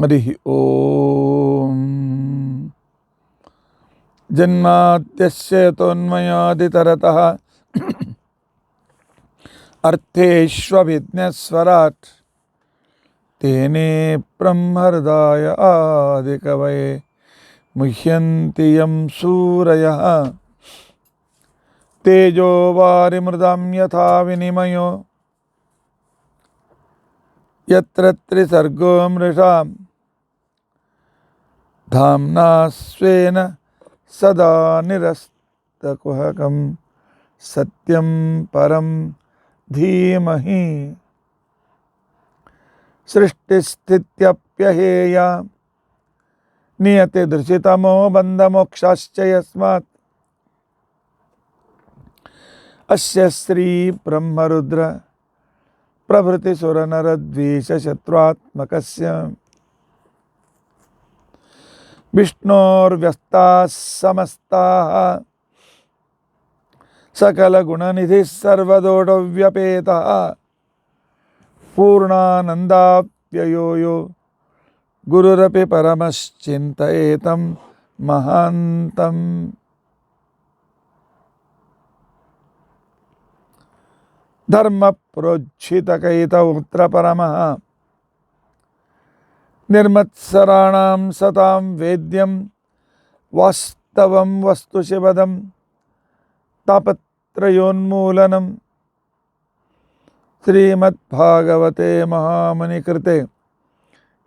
हरिः ओम। जन्माद्यस्य तोन्मयादितरतः अर्थेष्वभिज्ञस्वराट् तेने ब्रह्महृदाय आदिकवये मुह्यन्ति यं सूरयः। तेजो वारिमृदां यथा विनिमयो यत्र त्रिसर्गो मृषा धाम्ना स्वेन सदा निरस्तकुहकं सत्यं परं धीमहि। सृष्टिस्थित्यप्यहेया नियतिदृशितमो बन्धमोक्षाश्च यस्मात् अस्य श्री ब्रह्मरुद्र प्रभृतिसुरनरद्वीषशत्रुत्मकस्य विष्णोर्व्यस्ताः समस्ताः सकलगुणनिधिः सर्वदोषव्यपेतः पूर्णानन्दाप्ययो यो गुरुरपि परमश्चिन्तयेतं महान्तम्। धर्मप्रोज्झितकैतवोऽत्र परमः निर्मत्सराणां सतां वेद्यं वास्तवं वस्तु शिवदं तापत्रयोन्मूलनं श्रीमद्भागवते महामुनिकृते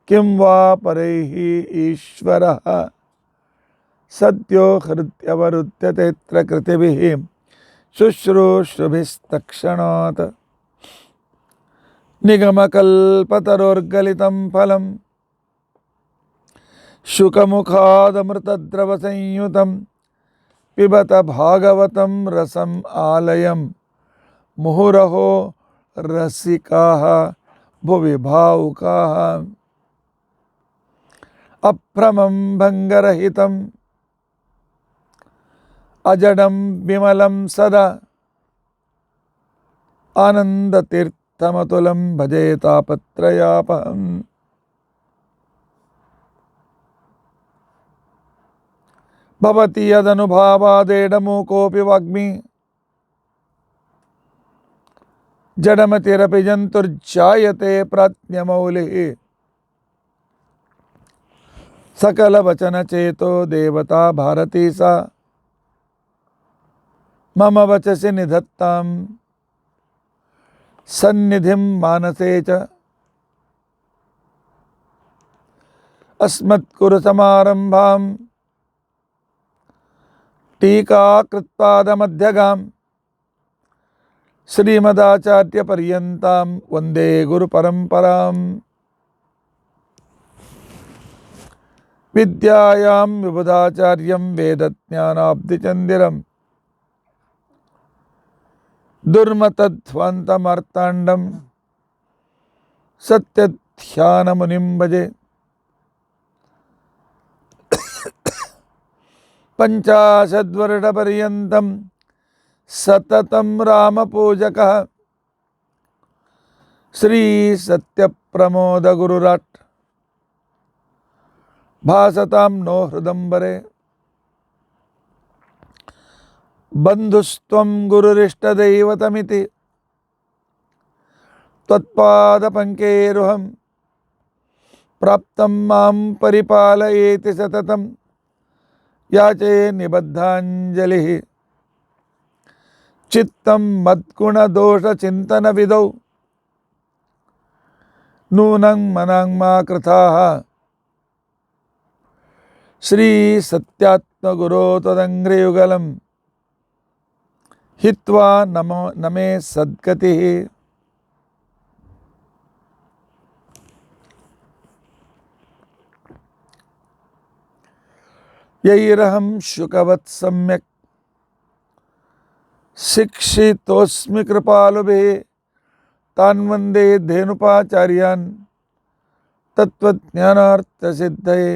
किं वा परैः ईश्वरः सद्यो हृद्यवरुध्यतेऽत्र कृतिभिः शुश्रूषुभिस्तक्षणात् निगमकल्पतरोर्गलितं फलं शुकमुखादमृतद्रवसंयुतं पिबत भागवतं रसम् आलयं मुहुरहो रसिकाः भुवि भावुकाः। अभ्रमं भङ्गरहितम् अजडं विमलं सदा आनन्दतीर्थमतुलं भजे तापत्रयापहम्। भवति यदनुभावादेडमूकोऽपि वाग्मी जडमतिरपि जन्तुर्जायते प्राज्ञमौलिः। सकलवचनचेतो देवता भारती सा मम वचसि निधत्तां सन्निधिं मानसे च। अस्मत्कुरुसमारम्भां टीकाकृत्पादमध्यगां श्रीमदाचार्यपर्यन्तां वन्दे गुरुपरम्पराम्। विद्यायां विबुधाचार्यं वेदज्ञानाब्धिचन्दिरम् दुर्मतध्वान्तमार्ताण्डं सत्यध्यानमुनिं भजे। पञ्चाशद्वर्षपर्यन्तं सततं रामपूजकः श्रीसत्यप्रमोदगुरुराट् भासतां नो हृदम्बरे। बन्धुस्त्वं गुरुरिष्टदैवतमिति त्वत्पादपङ्केरुहं प्राप्तं मां परिपालयेति सततं याचे निबद्धाञ्जलिः। चित्तं मद्गुणदोषचिन्तनविदौ नूनं मनाङ्मा कृताः श्रीसत्यात्मगुरो त्वदङ्घ्रियुगलं हित्वा नमे सद्गतिः। यैरहं शुकवत् सम्यक् शिक्षितोऽस्मि कृपालुभिः तान् वन्दे धेनुपाचार्यान् तत्त्वज्ञानार्थसिद्धये।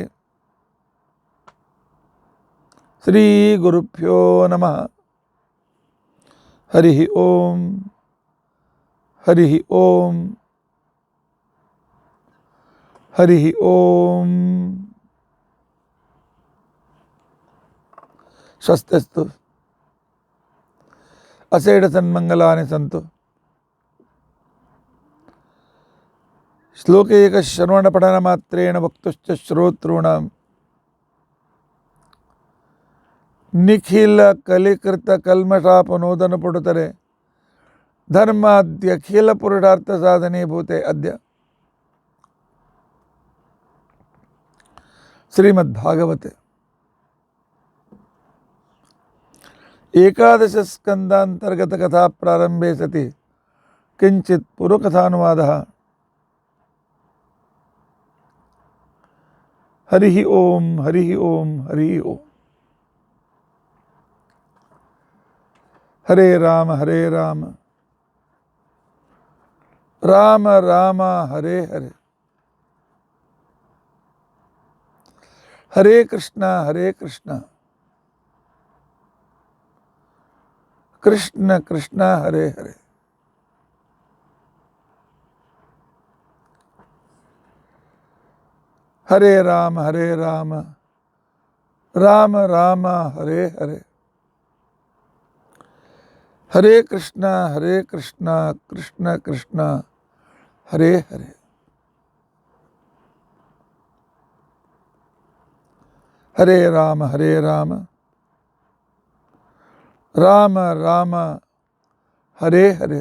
श्रीगुरुभ्यो नमः। हरिः ओम हरिः ओम। ಹರಿ ಓಂ. ಸ್ವಸ್ತಿಸ್ತು. ಅಸೇಢ ಸನ್ಮಂಗಲಾನಿ ಸಂತು. ಶ್ಲೋಕೇಕ ಶ್ರವಣ ಪಠನ ಮಾತ್ರೇಣ ವಕ್ತುಶ್ಚ ಶ್ರೋತॄಣಾಂ ನಿಖಿಲ ಕಲಿಕೃತ ಕಲ್ಮಷಾಪನೋದನ ಪುಡುತರೆ ಧರ್ಮಾದ್ಯ ಖಿಲ ಪುರುಷಾರ್ಥ ಸಾಧನೆ ಭೂತೆ ಅದ್ಯ. ಶ್ರೀಮದ್ಭಾಗವತೆ ಏಕಾದಶ ಸ್ಕಂದಾಂತರ್ಗತ ಕಥಾ ಪ್ರಾರಂಭೆ ಸತಿ ಕಿಂಚಿತ್ ಪೂರ್ವಕಥಾನುವಾದಃ. ಹರಿ ಓಂ ಹರಿ ಓಂ ಹರಿ ಓಂ. ಹರೇ ರಾಮ ರಾಮ ರಾಮ ಹರೇ ಹರೇ. ಹರೇ ಕೃಷ್ಣ ಕೃಷ್ಣ ಕೃಷ್ಣ ಹರೇ ಹರೇ. ಹರೇ ರಾಮ ರಾಮ ರಾಮ ಹರೇ ಹರೇ. ಹರೇ ಕೃಷ್ಣ ಕೃಷ್ಣ ಕೃಷ್ಣ ಹರೇ ಹರೇ. ಹರೇ ರಾಮ ರಾಮ ರಾಮ ಹರೇ ಹರೇ.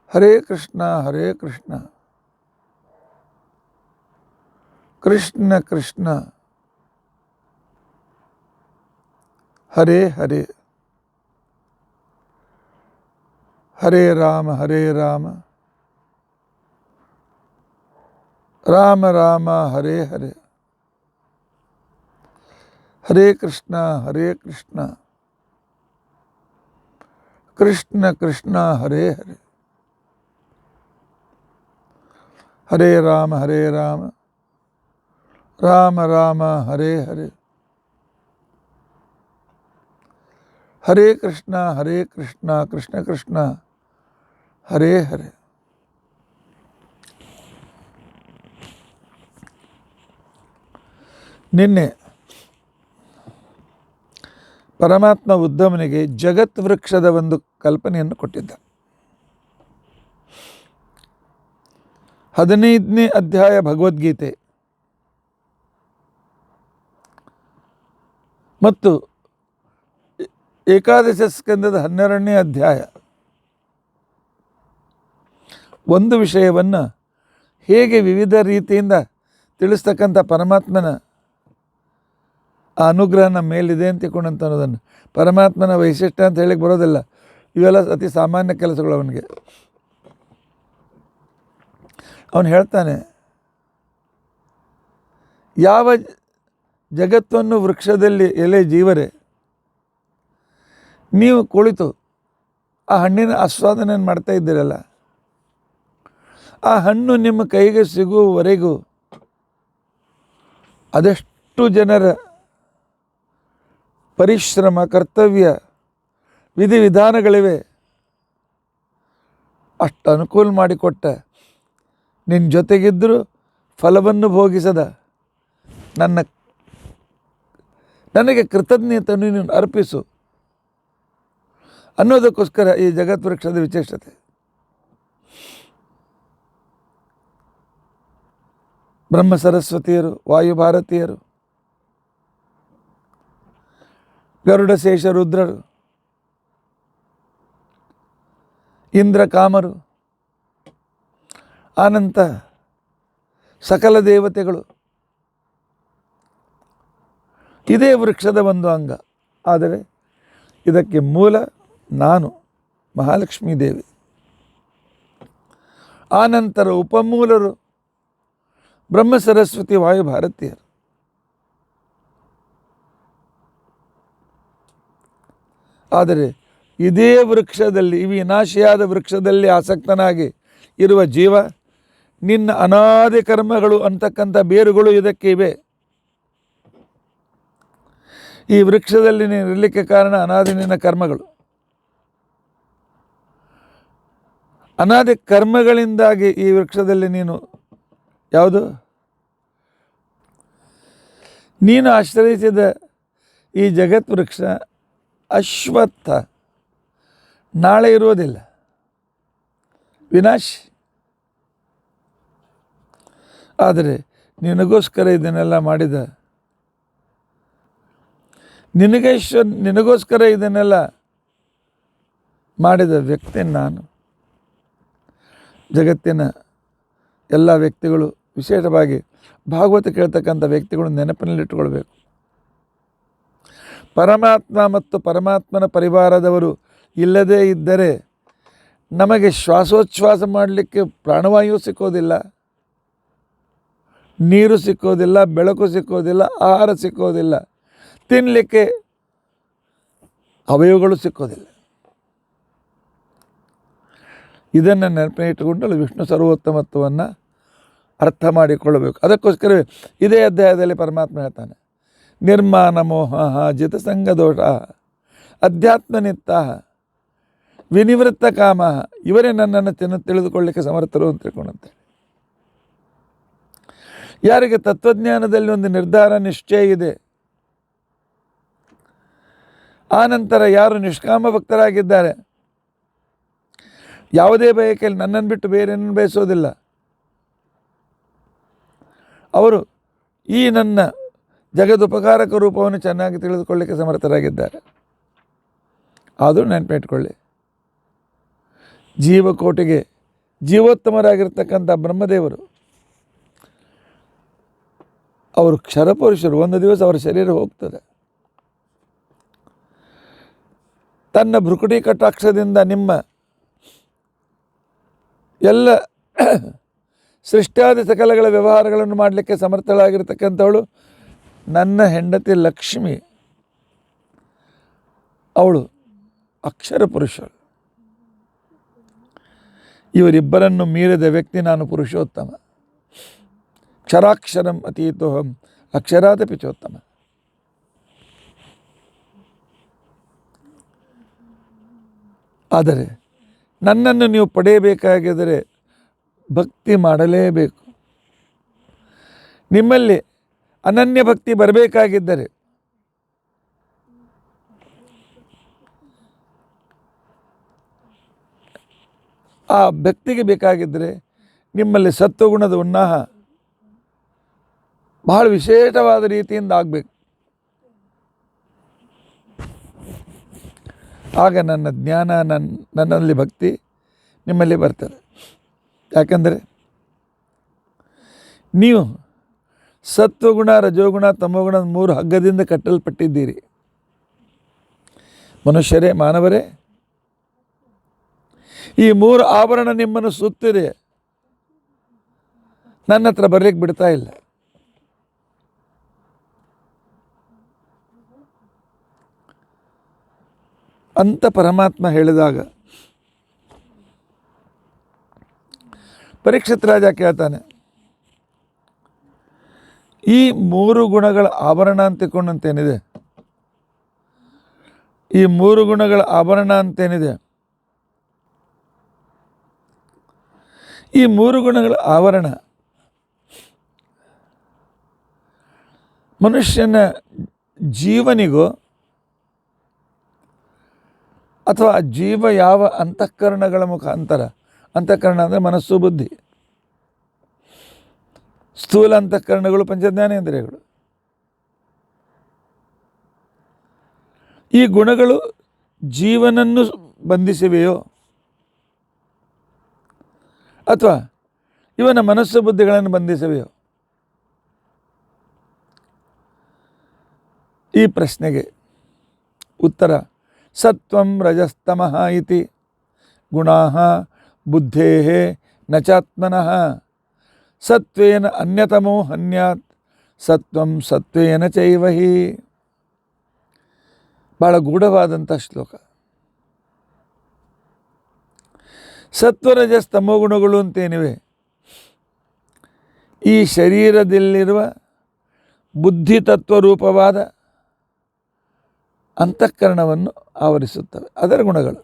ಹರೇ ಕೃಷ್ಣ ಕೃಷ್ಣ ಕೃಷ್ಣ ಹರೇ ಹರೇ. ಹರೇ ರಾಮ ರಾಮ ರಾಮ ಹರೇ ಹರೇ. ಹರೇ ಕೃಷ್ಣ ಕೃಷ್ಣ ಕೃಷ್ಣ ಹರೇ ಹರೇ. ಹರೇ ರಾಮ ರಾಮ ರಾಮ ಹರೇ ಹರೇ. ಹರೇ ಕೃಷ್ಣ ಕೃಷ್ಣ ಕೃಷ್ಣ ಹರೇ ಹರೇ. ನಿನ್ನೆ ಪರಮಾತ್ಮ ಉದ್ಧಮನಿಗೆ ಜಗತ್ ವೃಕ್ಷದ ಒಂದು ಕಲ್ಪನೆಯನ್ನು ಕೊಟ್ಟಿದ್ದ. 15ನೇ ಅಧ್ಯಾಯ ಭಗವದ್ಗೀತೆ ಮತ್ತು ಏಕಾದಶ ಸ್ಕಂದದ 12ನೇ ಅಧ್ಯಾಯ ಒಂದು ವಿಷಯವನ್ನು ಹೇಗೆ ವಿವಿಧ ರೀತಿಯಿಂದ ತಿಳಿಸ್ತಕ್ಕಂಥ ಪರಮಾತ್ಮನ ಆ ಅನುಗ್ರಹ ನಮ್ಮ ಮೇಲಿದೆ ಅಂತ ತಿಳ್ಕೊಂಡಂತ ಅನ್ನೋದನ್ನು, ಪರಮಾತ್ಮನ ವೈಶಿಷ್ಟ್ಯ ಅಂತ ಹೇಳಿಕ್ಕೆ ಬರೋದಿಲ್ಲ. ಇವೆಲ್ಲ ಅತಿ ಸಾಮಾನ್ಯ ಕೆಲಸಗಳು ಅವನಿಗೆ. ಅವನು ಹೇಳ್ತಾನೆ, ಯಾವ ಜಗತ್ತನ್ನು ವೃಕ್ಷದಲ್ಲಿ ಎಲೆ ಜೀವರೇ ನೀವು ಕುಳಿತು ಆ ಹಣ್ಣಿನ ಆಸ್ವಾದನೆಯನ್ನು ಮಾಡ್ತಾ ಇದ್ದೀರಲ್ಲ, ಆ ಹಣ್ಣು ನಿಮ್ಮ ಕೈಗೆ ಸಿಗುವವರೆಗೂ ಅದೆಷ್ಟು ಜನರ ಪರಿಶ್ರಮ, ಕರ್ತವ್ಯ, ವಿಧಿವಿಧಾನಗಳಿವೆ. ಅಷ್ಟು ಅನುಕೂಲ ಮಾಡಿಕೊಟ್ಟ ನಿನ್ನ ಜೊತೆಗಿದ್ದರೂ ಫಲವನ್ನು ಭೋಗಿಸದ ನನಗೆ ಕೃತಜ್ಞತೆಯನ್ನು ನೀನು ಅರ್ಪಿಸು ಅನ್ನೋದಕ್ಕೋಸ್ಕರ ಈ ಜಗತ್ ವೃಕ್ಷದ ವಿಶೇಷತೆ. ಬ್ರಹ್ಮ ಸರಸ್ವತಿಯರು, ವಾಯುಭಾರತೀಯರು, ಗರುಡಶೇಷ ರುದ್ರರು, ಇಂದ್ರಕಾಮರು, ಅನಂತ ಸಕಲ ದೇವತೆಗಳು ಇದೇ ವೃಕ್ಷದ ಒಂದು ಅಂಗ. ಆದರೆ ಇದಕ್ಕೆ ಮೂಲ ನಾನು, ಮಹಾಲಕ್ಷ್ಮೀ ದೇವಿ. ಆನಂತರ ಉಪಮೂಲರು ಬ್ರಹ್ಮ ಸರಸ್ವತಿ, ವಾಯುಭಾರತೀಯರು. ಆದರೆ ಇದೇ ವೃಕ್ಷದಲ್ಲಿ, ಈ ವಿನಾಶಿಯಾದ ವೃಕ್ಷದಲ್ಲಿ ಆಸಕ್ತನಾಗಿ ಇರುವ ಜೀವ, ನಿನ್ನ ಅನಾದಿ ಕರ್ಮಗಳು ಅಂತಕ್ಕಂಥ ಬೇರುಗಳು ಇದಕ್ಕೆ ಇವೆ. ಈ ವೃಕ್ಷದಲ್ಲಿ ನೀನು ಇರಲಿಕ್ಕೆ ಕಾರಣ ಅನಾದಿ ನಿನ್ನ ಕರ್ಮಗಳು. ಅನಾದಿ ಕರ್ಮಗಳಿಂದಾಗಿ ಈ ವೃಕ್ಷದಲ್ಲಿ ನೀನು ಯಾವುದು? ನೀನು ಆಶ್ರಯಿಸಿದ ಈ ಜಗದ್ವೃಕ್ಷ ಅಶ್ವತ್ಥ ನಾಳೆ ಇರುವುದಿಲ್ಲ, ವಿನಾಶಿ. ಆದರೆ ನಿನಗೋಸ್ಕರ ಇದನ್ನೆಲ್ಲ ಮಾಡಿದ, ನಿನಗೋಸ್ಕರ ಇದನ್ನೆಲ್ಲ ಮಾಡಿದ ವ್ಯಕ್ತಿ ನಾನು. ಜಗತ್ತಿನ ಎಲ್ಲ ವ್ಯಕ್ತಿಗಳು, ವಿಶೇಷವಾಗಿ ಭಾಗವತ ಕೇಳ್ತಕ್ಕಂಥ ವ್ಯಕ್ತಿಗಳು ನೆನಪಿನಲ್ಲಿಟ್ಟುಕೊಳ್ಬೇಕು. ಪರಮಾತ್ಮ ಮತ್ತು ಪರಮಾತ್ಮನ ಪರಿವಾರದವರು ಇಲ್ಲದೇ ಇದ್ದರೆ ನಮಗೆ ಶ್ವಾಸೋಚ್ಛ್ವಾಸ ಮಾಡಲಿಕ್ಕೆ ಪ್ರಾಣವಾಯು ಸಿಕ್ಕೋದಿಲ್ಲ, ನೀರು ಸಿಕ್ಕೋದಿಲ್ಲ, ಬೆಳಕು ಸಿಕ್ಕೋದಿಲ್ಲ, ಆಹಾರ ಸಿಕ್ಕೋದಿಲ್ಲ, ತಿನ್ನಲಿಕ್ಕೆ ಅವಯವಗಳು ಸಿಕ್ಕೋದಿಲ್ಲ. ಇದನ್ನು ನೆನಪಿನಿಟ್ಟುಕೊಂಡು ವಿಷ್ಣು ಸರ್ವೋತ್ತಮತ್ವವನ್ನು ಅರ್ಥ ಮಾಡಿಕೊಳ್ಳಬೇಕು. ಅದಕ್ಕೋಸ್ಕರವೇ ಇದೇ ಅಧ್ಯಾಯದಲ್ಲಿ ಪರಮಾತ್ಮ ಹೇಳ್ತಾನೆ, ನಿರ್ಮಾಣ ಮೋಹ ಜಿತಸಂಗ ದೋಷ ಅಧ್ಯಾತ್ಮನಿತ್ತ ವಿನಿವೃತ್ತ ಕಾಮ, ಇವರೇ ನನ್ನನ್ನು ತಿಳಿದುಕೊಳ್ಳಲಿಕ್ಕೆ ಸಮರ್ಥರು ಅಂತ ತಿಳ್ಕೊಂಡಂತೆ. ಯಾರಿಗೆ ತತ್ವಜ್ಞಾನದಲ್ಲಿ ಒಂದು ನಿರ್ಧಾರ ನಿಶ್ಚಯ ಇದೆ, ಆ ನಂತರ ಯಾರು ನಿಷ್ಕಾಮ ಭಕ್ತರಾಗಿದ್ದಾರೆ, ಯಾವುದೇ ಬಯಕೆಯಲ್ಲಿ ನನ್ನನ್ನು ಬಿಟ್ಟು ಬೇರೇನನ್ನು ಬಯಸೋದಿಲ್ಲ, ಅವರು ಈ ನನ್ನ ಜಗದುಪಕಾರಕ ರೂಪವನ್ನು ಚೆನ್ನಾಗಿ ತಿಳಿದುಕೊಳ್ಳಲಿಕ್ಕೆ ಸಮರ್ಥರಾಗಿದ್ದಾರೆ. ಆದರೂ ನೆನಪಿಟ್ಕೊಳ್ಳಿ, ಜೀವಕೋಟಿಗೆ ಜೀವೋತ್ತಮರಾಗಿರ್ತಕ್ಕಂಥ ಬ್ರಹ್ಮದೇವರು ಅವರು ಕ್ಷರಪುರುಷರು. ಒಂದು ದಿವಸ ಅವರ ಶರೀರ ಹೋಗ್ತದೆ. ತನ್ನ ಭ್ರುಕುಟಿ ಕಟಾಕ್ಷದಿಂದ ನಿಮ್ಮ ಎಲ್ಲ ಸೃಷ್ಟ್ಯಾದಿ ಸಕಲಗಳ ವ್ಯವಹಾರಗಳನ್ನು ಮಾಡಲಿಕ್ಕೆ ಸಮರ್ಥಳಾಗಿರ್ತಕ್ಕಂಥವಳು ನನ್ನ ಹೆಂಡತಿ ಲಕ್ಷ್ಮಿ. ಅವಳು ಅಕ್ಷರ ಪುರುಷಳು. ಇವರಿಬ್ಬರನ್ನು ಮೀರಿದ ವ್ಯಕ್ತಿ ನಾನು ಪುರುಷೋತ್ತಮ. ಕ್ಷರಾಕ್ಷರಂ ಅತೀತೋಹಂ ಅಕ್ಷರಾದಪಿ ಚೋತ್ತಮ. ಆದರೆ ನನ್ನನ್ನು ನೀವು ಪಡೆಯಬೇಕಾಗಿದ್ದರೆ ಭಕ್ತಿ ಮಾಡಲೇಬೇಕು. ನಿಮ್ಮಲ್ಲಿ ಅನನ್ಯ ಭಕ್ತಿ ಬರಬೇಕಾಗಿದ್ದರೆ ಆ ಭಕ್ತಿಗೆ ಬೇಕಾಗಿದ್ದರೆ ನಿಮ್ಮಲ್ಲಿ ಸತ್ವಗುಣದ ಉನ್ನಾಹ ಬಹಳ ವಿಶೇಷವಾದ ರೀತಿಯಿಂದ ಆಗಬೇಕು. ಆಗ ನನ್ನ ಜ್ಞಾನ, ನನ್ನಲ್ಲಿ ಭಕ್ತಿ ನಿಮ್ಮಲ್ಲಿ ಬರ್ತದೆ. ಯಾಕೆಂದರೆ ನೀವು ಸತ್ವಗುಣ, ರಜೋಗುಣ, ತಮೋಗುಣ 3 ಹಗ್ಗದಿಂದ ಕಟ್ಟಲ್ಪಟ್ಟಿದ್ದೀರಿ. ಮನುಷ್ಯರೇ, ಮಾನವರೇ, ಈ 3 ಆವರಣ ನಿಮ್ಮನ್ನು ಸುತ್ತಿದೆ. ನನ್ನ ಹತ್ರ ಬರಲಿಕ್ಕೆ ಬಿಡ್ತಾ ಇಲ್ಲ. ಅಂತ ಪರಮಾತ್ಮ ಹೇಳಿದಾಗ ಪರೀಕ್ಷಿತ್ ರಾಜ ಕೇಳ್ತಾನೆ, ಈ 3 ಗುಣಗಳ ಆಭರಣ ಅಂತಿಕೊಂಡಂತೇನಿದೆ, ಈ 3 ಗುಣಗಳ ಆಭರಣ ಅಂತೇನಿದೆ, ಈ 3 ಗುಣಗಳ ಆವರಣ ಮನುಷ್ಯನ ಜೀವನಿಗೋ ಅಥವಾ ಜೀವ ಯಾವ ಅಂತಃಕರಣಗಳ ಮುಖಾಂತರ, ಅಂತಃಕರಣ ಅಂದರೆ ಮನಸ್ಸು, ಬುದ್ಧಿ, ಸ್ಥೂಲ ಅಂತಃಕರಣಗಳು ಪಂಚಜ್ಞಾನೇಂದ್ರಿಯಗಳು, ಈ ಗುಣಗಳು ಜೀವನನ್ನು ಬಂಧಿಸಿವೆಯೋ ಅಥವಾ ಇವನ ಮನಸ್ಸು ಬುದ್ಧಿಗಳನ್ನು ಬಂಧಿಸಿವೆಯೋ? ಈ ಪ್ರಶ್ನೆಗೆ ಉತ್ತರ ಸತ್ವಂ ರಜಸ್ತಮಃ ಇತಿ ಗುಣಾಃ ಬುದ್ಧೇಃ ನ ಚಾತ್ಮನಃ ಸತ್ವೇನ ಅನ್ಯತಮೋ ಹನ್ಯಾತ್ ಸತ್ವಂ ಸತ್ವೇನ ಚೈವ ಹಿ. ಭಾಳ ಗೂಢವಾದಂಥ ಶ್ಲೋಕ. ಸತ್ವರಜಸ್ತಮೋ ಗುಣಗಳು ಅಂತೇನಿವೆ, ಈ ಶರೀರದಲ್ಲಿರುವ ಬುದ್ಧಿ ತತ್ವರೂಪವಾದ ಅಂತಃಕರಣವನ್ನು ಆವರಿಸುತ್ತವೆ, ಅದರ ಗುಣಗಳು.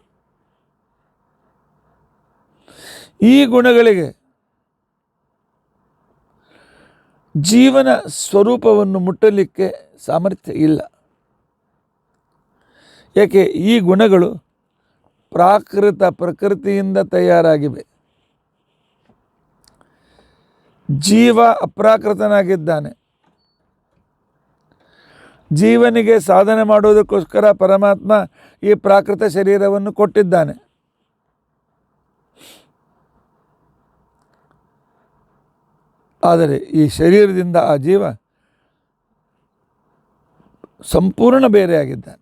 ಈ ಗುಣಗಳಿಗೆ ಜೀವನ ಸ್ವರೂಪವನ್ನು ಮುಟ್ಟಲಿಕ್ಕೆ ಸಾಮರ್ಥ್ಯ ಇಲ್ಲ. ಏಕೆ? ಈ ಗುಣಗಳು ಪ್ರಕೃತಿಯಿಂದ ತಯಾರಾಗಿವೆ. ಜೀವ ಅಪ್ರಾಕೃತನಾಗಿದ್ದಾನೆ. ಜೀವನಿಗೆ ಸಾಧನೆ ಮಾಡುವುದಕ್ಕೋಸ್ಕರ ಪರಮಾತ್ಮ ಈ ಪ್ರಾಕೃತ ಶರೀರವನ್ನು ಕೊಟ್ಟಿದ್ದಾನೆ. ಆದರೆ ಈ ಶರೀರದಿಂದ ಆ ಜೀವ ಸಂಪೂರ್ಣ ಬೇರೆಯಾಗಿದ್ದಾನೆ.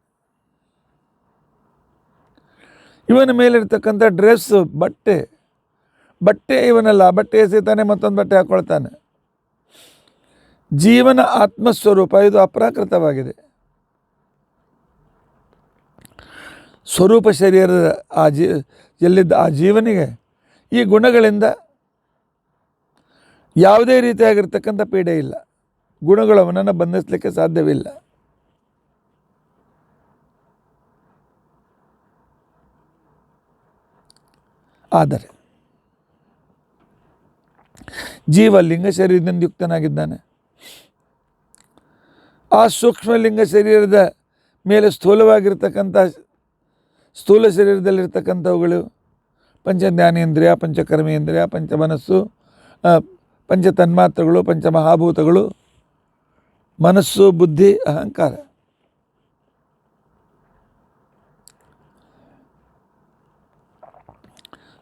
ಇವನ ಮೇಲಿರ್ತಕ್ಕಂಥ ಡ್ರೆಸ್, ಬಟ್ಟೆ ಇವನಲ್ಲ. ಬಟ್ಟೆ ಎಸಿತಾನೆ, ಮತ್ತೊಂದು ಬಟ್ಟೆ ಹಾಕ್ಕೊಳ್ತಾನೆ. ಜೀವನ ಆತ್ಮಸ್ವರೂಪ ಇದು ಅಪ್ರಾಕೃತವಾಗಿದೆ. ಸ್ವರೂಪ ಶರೀರದ ಎಲ್ಲಿದ್ದ ಆ ಜೀವನಿಗೆ ಈ ಗುಣಗಳಿಂದ ಯಾವುದೇ ರೀತಿಯಾಗಿರ್ತಕ್ಕಂಥ ಪೀಡೆ ಇಲ್ಲ. ಗುಣಗಳು ಅವನನ್ನು ಬಂಧಿಸಲಿಕ್ಕೆ ಸಾಧ್ಯವಿಲ್ಲ. ಆದರೆ ಜೀವ ಲಿಂಗ ಶರೀರದಿಂದ ಯುಕ್ತನಾಗಿದ್ದಾನೆ. ಆ ಸೂಕ್ಷ್ಮ ಲಿಂಗ ಶರೀರದ ಮೇಲೆ ಸ್ಥೂಲ ಶರೀರದಲ್ಲಿರ್ತಕ್ಕಂಥವುಗಳು ಪಂಚ ಜ್ಞಾನೇಂದ್ರಿಯ, ಪಂಚಕರ್ಮೇಂದ್ರಿಯ, ಪಂಚಮನಸ್ಸು, ಪಂಚತನ್ಮಾತ್ರಗಳು, ಪಂಚಮಹಾಭೂತಗಳು, ಮನಸ್ಸು, ಬುದ್ಧಿ, ಅಹಂಕಾರ.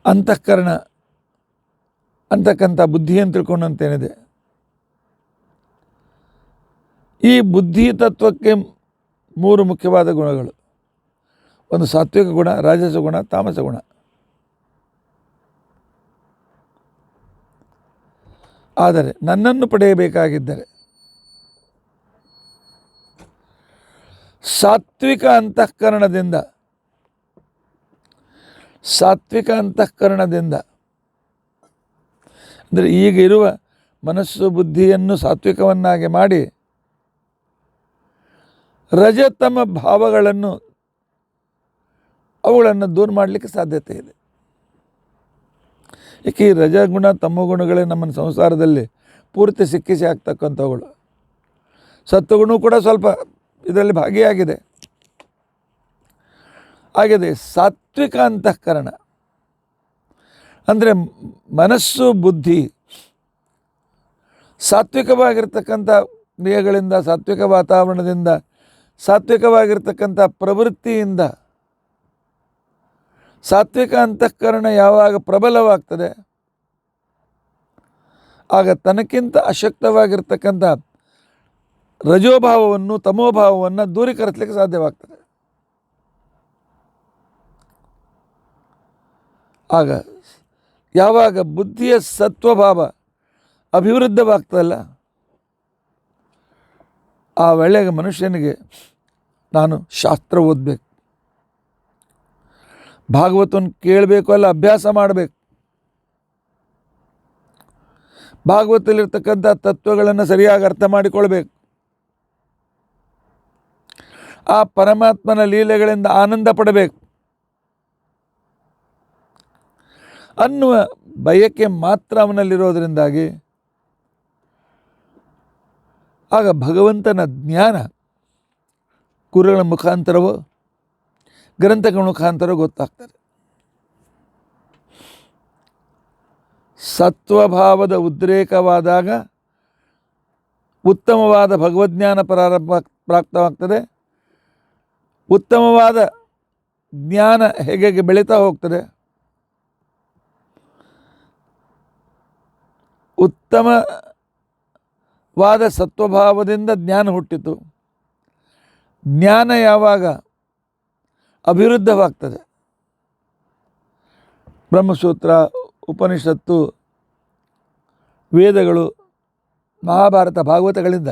ಅಂತಃಕರಣ ಅಂತಕ್ಕಂಥ ಬುದ್ಧಿ ಅಂತ ತಿಳ್ಕೊಂಡಂತೇನಿದೆ. ಈ ಬುದ್ಧಿ ತತ್ವಕ್ಕೆ 3 ಮುಖ್ಯವಾದ ಗುಣಗಳು. ಒಂದು ಸಾತ್ವಿಕ ಗುಣ, ರಾಜಸ ಗುಣ, ತಾಮಸ ಗುಣ. ಆದರೆ ನನ್ನನ್ನು ಪಡೆಯಬೇಕಾಗಿದ್ದರೆ ಸಾತ್ವಿಕ ಅಂತಃಕರಣದಿಂದ ಅಂದರೆ ಈಗ ಇರುವ ಮನಸ್ಸು ಬುದ್ಧಿಯನ್ನು ಸಾತ್ವಿಕವನ್ನಾಗಿ ಮಾಡಿ ರಜತಮ ಭಾವಗಳನ್ನು ಅವುಗಳನ್ನು ದೂರ ಮಾಡಲಿಕ್ಕೆ ಸಾಧ್ಯತೆ ಇದೆ. ಏಕೆ? ಈ ರಜಗುಣ ತಮೋಗುಣಗಳೇ ನಮ್ಮ ಸಂಸಾರದಲ್ಲಿ ಪೂರ್ತಿ ಸಿಕ್ಕಿಸಿ ಆಗ್ತಕ್ಕಂಥವುಗಳು. ಸತ್ವಗುಣ ಕೂಡ ಸ್ವಲ್ಪ ಇದರಲ್ಲಿ ಭಾಗಿಯಾಗಿದೆ. ಸಾತ್ವಿಕ ಅಂತಃಕರಣ ಅಂದರೆ ಮನಸ್ಸು ಬುದ್ಧಿ ಸಾತ್ವಿಕವಾಗಿರ್ತಕ್ಕಂಥ ಕ್ರಿಯೆಗಳಿಂದ, ಸಾತ್ವಿಕ ವಾತಾವರಣದಿಂದ, ಸಾತ್ವಿಕವಾಗಿರ್ತಕ್ಕಂಥ ಪ್ರವೃತ್ತಿಯಿಂದ ಸಾತ್ವಿಕ ಅಂತಃಕರಣ ಯಾವಾಗ ಪ್ರಬಲವಾಗ್ತದೆ ಆಗ ತನಕ್ಕಿಂತ ಅಶಕ್ತವಾಗಿರ್ತಕ್ಕಂಥ ರಜೋಭಾವವನ್ನು, ತಮೋಭಾವವನ್ನು ದೂರೀಕರಿಸಲಿಕ್ಕೆ ಸಾಧ್ಯವಾಗ್ತದೆ. ಆಗ ಯಾವಾಗ ಬುದ್ಧಿಯ ಸತ್ವಭಾವ ಅಭಿವೃದ್ಧವಾಗ್ತದಲ್ಲ, ಆ ವೇಳೆಗೆ ಮನುಷ್ಯನಿಗೆ ನಾನು ಶಾಸ್ತ್ರ ಓದಬೇಕು, ಭಾಗವತವನ್ನು ಕೇಳಬೇಕು, ಅಲ್ಲ ಅಭ್ಯಾಸ ಮಾಡಬೇಕು, ಭಾಗವತದಲ್ಲಿರ್ತಕ್ಕಂಥ ತತ್ವಗಳನ್ನು ಸರಿಯಾಗಿ ಅರ್ಥ ಮಾಡಿಕೊಳ್ಬೇಕು, ಆ ಪರಮಾತ್ಮನ ಲೀಲೆಗಳಿಂದ ಆನಂದ ಪಡಬೇಕು ಅನ್ನುವ ಬಯಕೆ ಮಾತ್ರ ಅವನಲ್ಲಿರೋದರಿಂದಾಗಿ ಆಗ ಭಗವಂತನ ಜ್ಞಾನ ಗುರುಗಳ ಮುಖಾಂತರವೋ ಗ್ರಂಥಗಳ ಮುಖಾಂತರ ಗೊತ್ತಾಗ್ತದೆ. ಸತ್ವಭಾವದ ಉದ್ರೇಕವಾದಾಗ ಉತ್ತಮವಾದ ಭಗವದ್ಜ್ಞಾನ ಪ್ರಾಪ್ತವಾಗ್ತದೆ. ಉತ್ತಮವಾದ ಜ್ಞಾನ ಹೇಗೆ ಬೆಳೀತಾ ಹೋಗ್ತದೆ, ಉತ್ತಮವಾದ ಸತ್ವಭಾವದಿಂದ ಜ್ಞಾನ ಹುಟ್ಟಿತು. ಜ್ಞಾನ ಯಾವಾಗ ಅಭಿವೃದ್ಧವಾಗ್ತದೆ, ಬ್ರಹ್ಮಸೂತ್ರ, ಉಪನಿಷತ್ತು, ವೇದಗಳು, ಮಹಾಭಾರತ, ಭಾಗವತಗಳಿಂದ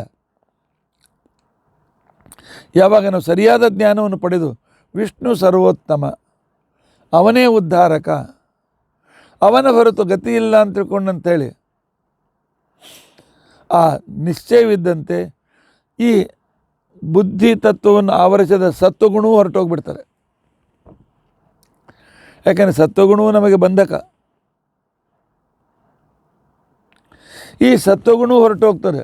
ಯಾವಾಗ ನಾವು ಸರಿಯಾದ ಜ್ಞಾನವನ್ನು ಪಡೆದು ವಿಷ್ಣು ಸರ್ವೋತ್ತಮ, ಅವನೇ ಉದ್ಧಾರಕ, ಅವನ ಹೊರತು ಗತಿ ಇಲ್ಲ ಅಂತ ತಿಳ್ಕೊಂಡಂತೇಳಿ ಆ ನಿಶ್ಚಯವಿದ್ದಂತೆ ಈ ಬುದ್ಧಿ ತತ್ವವನ್ನು ಆವರಿಸಿದ ಸತ್ವಗುಣವೂ ಹೊರಟೋಗ್ಬಿಡ್ತಾರೆ. ಯಾಕೆಂದರೆ ಸತ್ವಗುಣವು ನಮಗೆ ಬಂಧಕ. ಈ ಸತ್ವಗುಣ ಹೊರಟೋಗ್ತಾರೆ.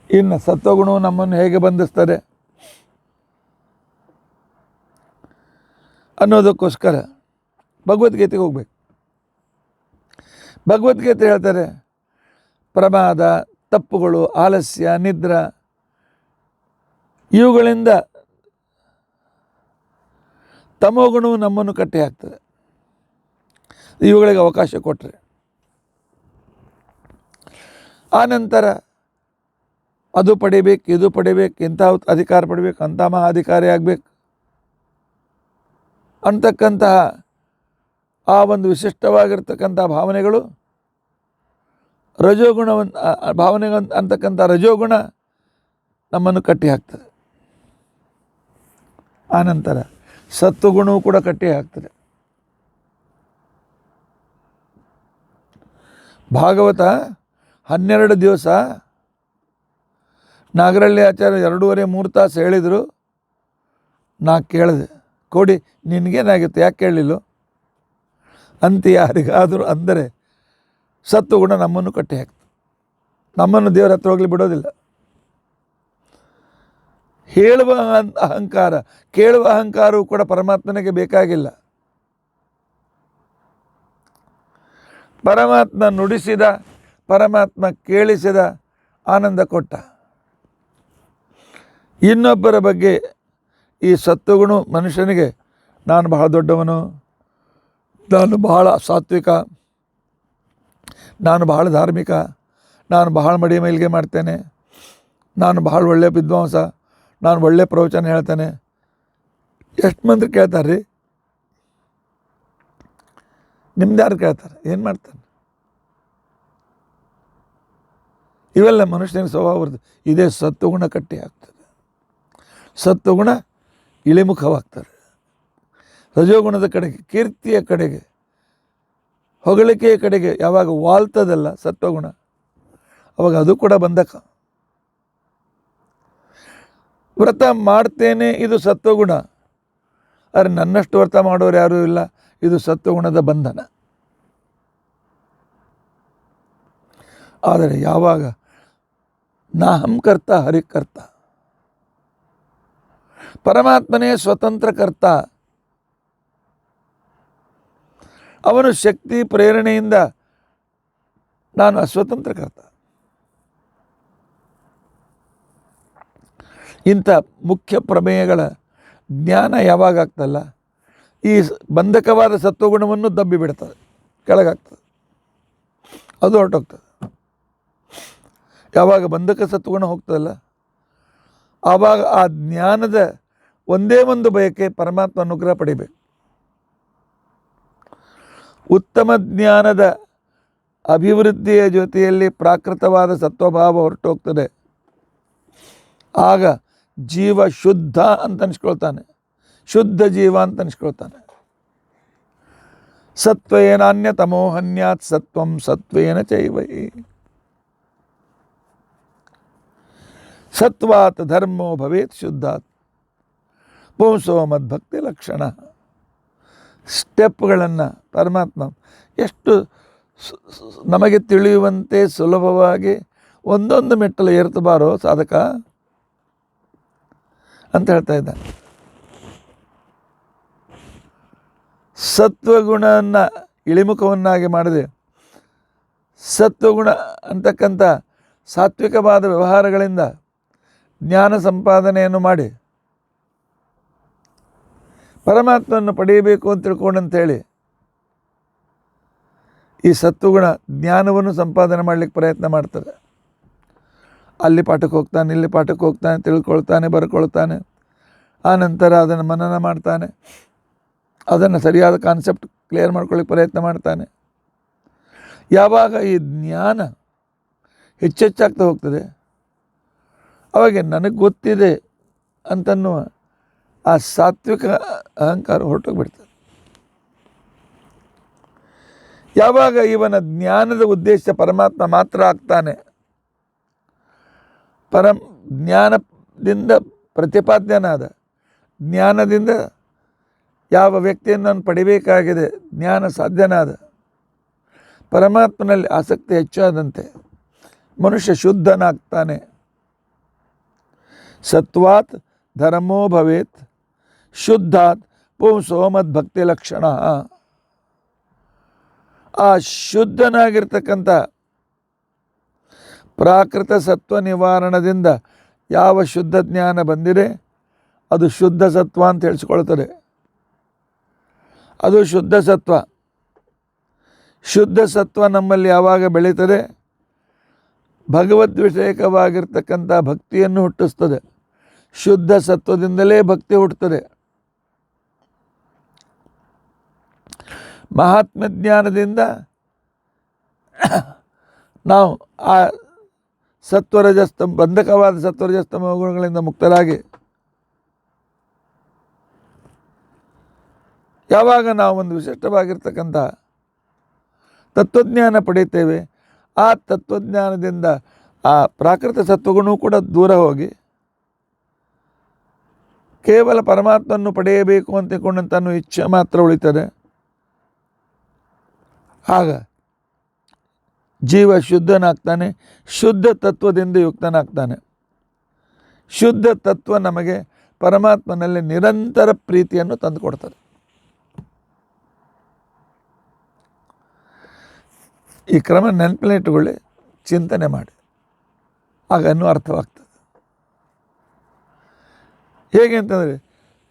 ಇನ್ನು ಸತ್ವಗುಣವು ನಮ್ಮನ್ನು ಹೇಗೆ ಬಂಧಿಸ್ತಾರೆ ಅನ್ನೋದಕ್ಕೋಸ್ಕರ ಭಗವದ್ಗೀತೆಗೆ ಹೋಗ್ಬೇಕು. ಭಗವದ್ಗೀತೆ ಹೇಳ್ತಾರೆ, ಪ್ರಮಾದ, ತಪ್ಪುಗಳು, ಆಲಸ್ಯ, ನಿದ್ರಾ ಇವುಗಳಿಂದ ತಮೋಗುಣವು ನಮ್ಮನ್ನು ಕಟ್ಟಿ ಹಾಕ್ತದೆ. ಇವುಗಳಿಗೆ ಅವಕಾಶ ಕೊಟ್ಟರೆ ಆನಂತರ ಅದು ಪಡಿಬೇಕು, ಇದು ಪಡಿಬೇಕು, ಇಂಥ ಅಧಿಕಾರ ಪಡಿಬೇಕು, ಅಂಥ ಮಹಾಧಿಕಾರಿ ಆಗಬೇಕು ಅಂತಕ್ಕಂತಹ ಆ ಒಂದು ವಿಶಿಷ್ಟವಾಗಿರ್ತಕ್ಕಂಥ ಭಾವನೆಗಳು ರಜೋಗುಣವನ್ನು ಭಾವನೆ ಅಂತಕ್ಕಂಥ ರಜೋಗುಣ ನಮ್ಮನ್ನು ಕಟ್ಟಿ ಹಾಕ್ತದೆ. ಆನಂತರ ಸತ್ವಗುಣವು ಕೂಡ ಕಟ್ಟಿ ಹಾಕ್ತದೆ. ಭಾಗವತ 12 ದಿವಸ ನಾಗರಳ್ಳಿ ಆಚಾರ್ಯ 2.5-3 ತಾಸು ಹೇಳಿದರು. ನಾ ಕೇಳಿದೆ, ಕೊಡಿ, ನಿನಗೇನಾಗಿತ್ತು, ಯಾಕೆ ಕೇಳಲಿಲ್ಲ ಅಂತ ಯಾರಿಗಾದರೂ ಅಂದರೆ ಸತ್ವಗುಣ ನಮ್ಮನ್ನು ಕಟ್ಟಿ ಹಾಕ್ತದೆ. ನಮ್ಮನ್ನು ದೇವರ ಹತ್ರ ಹೋಗಲಿ ಬಿಡೋದಿಲ್ಲ. ಹೇಳುವ ಅಹಂಕಾರ, ಕೇಳುವ ಅಹಂಕಾರವೂ ಕೂಡ ಪರಮಾತ್ಮನಿಗೆ ಬೇಕಾಗಿಲ್ಲ. ಪರಮಾತ್ಮ ನುಡಿಸಿದ, ಪರಮಾತ್ಮ ಕೇಳಿಸಿದ, ಆನಂದ ಕೊಟ್ಟ. ಇನ್ನೊಬ್ಬರ ಬಗ್ಗೆ ಈ ಸತ್ವಗುಣ ಮನುಷ್ಯನಿಗೆ ನಾನು ಬಹಳ ದೊಡ್ಡವನು, ನಾನು ಬಹಳ ಸಾತ್ವಿಕ, ನಾನು ಬಹಳ ಧಾರ್ಮಿಕ, ನಾನು ಬಹಳ ಮಡಿ ಮೈಲಿಗೆ ಮಾಡ್ತೇನೆ, ನಾನು ಬಹಳ ಒಳ್ಳೆಯ ವಿದ್ವಾಂಸ, ನಾನು ಒಳ್ಳೆಯ ಪ್ರವಚನ ಹೇಳ್ತೇನೆ. ಎಷ್ಟು ಮಂದಿ ಕೇಳ್ತಾರೆ ರೀ? ನಿಮ್ದು ಯಾರು ಕೇಳ್ತಾರೆ? ಏನು ಮಾಡ್ತಾನೆ? ಇವೆಲ್ಲ ಮನುಷ್ಯನಿಗೆ ಸ್ವಭಾವ ಬರ್ತದೆ. ಇದೇ ಸತ್ವಗುಣ ಕಟ್ಟಿ ಆಗ್ತದೆ. ಸತ್ವಗುಣ ಇಳಿಮುಖವಾಗ್ತಾರೆ. ರಜೋಗುಣದ ಕಡೆಗೆ, ಕೀರ್ತಿಯ ಕಡೆಗೆ, ಹೊಗಳಿಕೆಯ ಕಡೆಗೆ ಯಾವಾಗ ವಾಲ್ತದಲ್ಲ ಸತ್ವಗುಣ, ಅವಾಗ ಅದು ಕೂಡ ಬಂಧಕ. ವ್ರತ ಮಾಡ್ತೇನೆ, ಇದು ಸತ್ವಗುಣ. ಆದರೆ ನನ್ನಷ್ಟು ವ್ರತ ಮಾಡೋರು ಯಾರೂ ಇಲ್ಲ, ಇದು ಸತ್ವಗುಣದ ಬಂಧನ. ಆದರೆ ಯಾವಾಗ ನಾಹಂಕರ್ತ ಹರಿಕರ್ತ, ಪರಮಾತ್ಮನೇ ಸ್ವತಂತ್ರ ಕರ್ತ, ಅವನು ಶಕ್ತಿ ಪ್ರೇರಣೆಯಿಂದ ನಾನು ಅಸ್ವತಂತ್ರ ಕರ್ತ. ಇಂಥ ಮುಖ್ಯ ಪ್ರಮೇಯಗಳ ಜ್ಞಾನ ಯಾವಾಗ ಆಗ್ತಲ್ಲ, ಈ ಬಂಧಕವಾದ ಸತ್ವಗುಣವನ್ನು ದಬ್ಬಿ ಬಿಡ್ತದೆ, ಕೆಳಗಾಗ್ತದೆ, ಅದು ಹೊರಟೋಗ್ತದೆ. ಯಾವಾಗ ಬಂಧಕ ಸತ್ವಗುಣ ಹೋಗ್ತದಲ್ಲ, ಆವಾಗ ಆ ಜ್ಞಾನದ ಒಂದೇ ಒಂದು ಬಯಕೆ ಪರಮಾತ್ಮ ಅನುಗ್ರಹ ಪಡಿಬೇಕು. ಉತ್ತಮ ಜ್ಞಾನದ ಅಭಿವೃದ್ಧಿಯ ಜೊತೆಯಲ್ಲಿ ಪ್ರಾಕೃತವಾದ ಸತ್ವಭಾವ ಹೊರಟೋಗ್ತದೆ. ಆಗ ಜೀವ ಶುದ್ಧ ಅಂತ ಅನಿಸ್ಕೊಳ್ತಾನೆ, ಶುದ್ಧ ಜೀವ ಅಂತ ಅನಿಸ್ಕೊಳ್ತಾನೆ. ಸತ್ವೇನಾನ್ಯ ತಮೋಹನ್ಯಾತ್ ಸತ್ವಂ ಸತ್ವೇನ ಚೈವಹಿ. ಸತ್ವಾತ್ ಧರ್ಮೋ ಭವೇತ್ ಶುದ್ಧಾತ್ ಪುಂಸೋ ಮದ್ಭಕ್ತಿ ಲಕ್ಷಣ. ಸ್ಟೆಪ್ಗಳನ್ನು ಪರಮಾತ್ಮ ಎಷ್ಟು ನಮಗೆ ತಿಳಿಯುವಂತೆ ಸುಲಭವಾಗಿ ಒಂದೊಂದು ಮೆಟ್ಟಲು ಏರ್ತಬಾರೋ ಸಾಧಕ ಅಂತ ಹೇಳ್ತಾ ಇದ್ದಾನೆ. ಸತ್ವಗುಣವನ್ನು ಇಳಿಮುಖವನ್ನಾಗಿ ಮಾಡಿದೆ. ಸತ್ವಗುಣ ಅಂತಕ್ಕಂಥ ಸಾತ್ವಿಕವಾದ ವ್ಯವಹಾರಗಳಿಂದ ಜ್ಞಾನ ಸಂಪಾದನೆಯನ್ನು ಮಾಡಿ ಪರಮಾತ್ಮವನ್ನು ಪಡೆಯಬೇಕು ಅಂತ ತಿಳ್ಕೊಂಡಂಥೇಳಿ ಈ ಸತ್ವಗುಣ ಜ್ಞಾನವನ್ನು ಸಂಪಾದನೆ ಮಾಡಲಿಕ್ಕೆ ಪ್ರಯತ್ನ ಮಾಡ್ತಾರೆ. ಅಲ್ಲಿ ಪಾಠಕ್ಕೆ ಹೋಗ್ತಾನೆ, ಇಲ್ಲಿ ಪಾಠಕ್ಕೆ ಹೋಗ್ತಾನೆ, ತಿಳ್ಕೊಳ್ತಾನೆ, ಬರ್ಕೊಳ್ತಾನೆ. ಆ ನಂತರ ಅದನ್ನು ಮನನ ಮಾಡ್ತಾನೆ, ಅದನ್ನು ಸರಿಯಾದ ಕಾನ್ಸೆಪ್ಟ್ ಕ್ಲಿಯರ್ ಮಾಡ್ಕೊಳ್ಳಿಕ್ಕೆ ಪ್ರಯತ್ನ ಮಾಡ್ತಾನೆ. ಯಾವಾಗ ಈ ಜ್ಞಾನ ಹೆಚ್ಚೆಚ್ಚಾಗ್ತಾ ಹೋಗ್ತದೆ, ಅವಾಗ ನನಗೆ ಗೊತ್ತಿದೆ ಅಂತನ್ನುವ ಆ ಸಾತ್ವಿಕ ಅಹಂಕಾರ ಹೊರಟೋಗ್ಬಿಡ್ತದೆ. ಯಾವಾಗ ಇವನ ಜ್ಞಾನದ ಉದ್ದೇಶ ಪರಮಾತ್ಮ ಮಾತ್ರ ಆಗ್ತಾನೆ, ಜ್ಞಾನದಿಂದ ಪ್ರತಿಪಾದ್ಯನಾದ, ಜ್ಞಾನದಿಂದ ಯಾವ ವ್ಯಕ್ತಿಯನ್ನು ನಾನು ಪಡಿಬೇಕಾಗಿದೆ ಜ್ಞಾನ ಸಾಧ್ಯನಾದ ಪರಮಾತ್ಮನಲ್ಲಿ ಆಸಕ್ತಿ ಹೆಚ್ಚಾದಂತೆ ಮನುಷ್ಯ ಶುದ್ಧನಾಗ್ತಾನೆ. ಸತ್ವಾತ್ ಧರ್ಮೋ ಭವೇತ್ ಶುದ್ಧಾತ್ ಪುಂಸೋ ಮದ್ಭಕ್ತಿ ಲಕ್ಷಣ. ಆ ಶುದ್ಧನಾಗಿರ್ತಕ್ಕಂಥ ಪ್ರಾಕೃತ ಸತ್ವ ನಿವಾರಣದಿಂದ ಯಾವ ಶುದ್ಧ ಜ್ಞಾನ ಬಂದಿದೆ ಅದು ಶುದ್ಧ ಸತ್ವ ಅಂತ ಹೇಳಿಸ್ಕೊಳ್ತದೆ. ಅದು ಶುದ್ಧ ಸತ್ವ. ಶುದ್ಧ ಸತ್ವ ನಮ್ಮಲ್ಲಿ ಯಾವಾಗ ಬೆಳೀತದೆ, ಭಗವದ್ವಿಷಯಕವಾಗಿರ್ತಕ್ಕಂಥ ಭಕ್ತಿಯನ್ನು ಹುಟ್ಟಿಸ್ತದೆ. ಶುದ್ಧ ಸತ್ವದಿಂದಲೇ ಭಕ್ತಿ ಹುಟ್ಟುತ್ತದೆ. ಮಹಾತ್ಮ ಜ್ಞಾನದಿಂದ ನಾವು ಆ ಸತ್ವರಜಸ್ತಮ ಬಂಧಕವಾದ ಸತ್ವರಜಸ್ತಮ ಗುಣಗಳಿಂದ ಮುಕ್ತರಾಗಿ ಯಾವಾಗ ನಾವು ಒಂದು ವಿಶಿಷ್ಟವಾಗಿರ್ತಕ್ಕಂಥ ತತ್ವಜ್ಞಾನ ಪಡೀತೇವೆ, ಆ ತತ್ವಜ್ಞಾನದಿಂದ ಆ ಪ್ರಾಕೃತ ಸತ್ವಗುಣ ಕೂಡ ದೂರ ಹೋಗಿ ಕೇವಲ ಪರಮಾತ್ಮನ್ನು ಪಡೆಯಬೇಕು ಅಂತಿಕೊಂಡಂತನೂ ಇಚ್ಛೆ ಮಾತ್ರ ಉಳಿತದೆ. ಆಗ ಜೀವ ಶುದ್ಧನಾಗ್ತಾನೆ, ಶುದ್ಧ ತತ್ವದಿಂದ ಯುಕ್ತನಾಗ್ತಾನೆ. ಶುದ್ಧ ತತ್ವ ನಮಗೆ ಪರಮಾತ್ಮನಲ್ಲಿ ನಿರಂತರ ಪ್ರೀತಿಯನ್ನು ತಂದುಕೊಡ್ತದೆ. ಈ ಕ್ರಮ ನೆನಪಿನ ಇಟ್ಟುಕೊಳ್ಳಿ, ಚಿಂತನೆ ಮಾಡಿ, ಆಗ ಇನ್ನೂ ಅರ್ಥವಾಗ್ತದೆ. ಹೇಗೆ ಅಂತಂದರೆ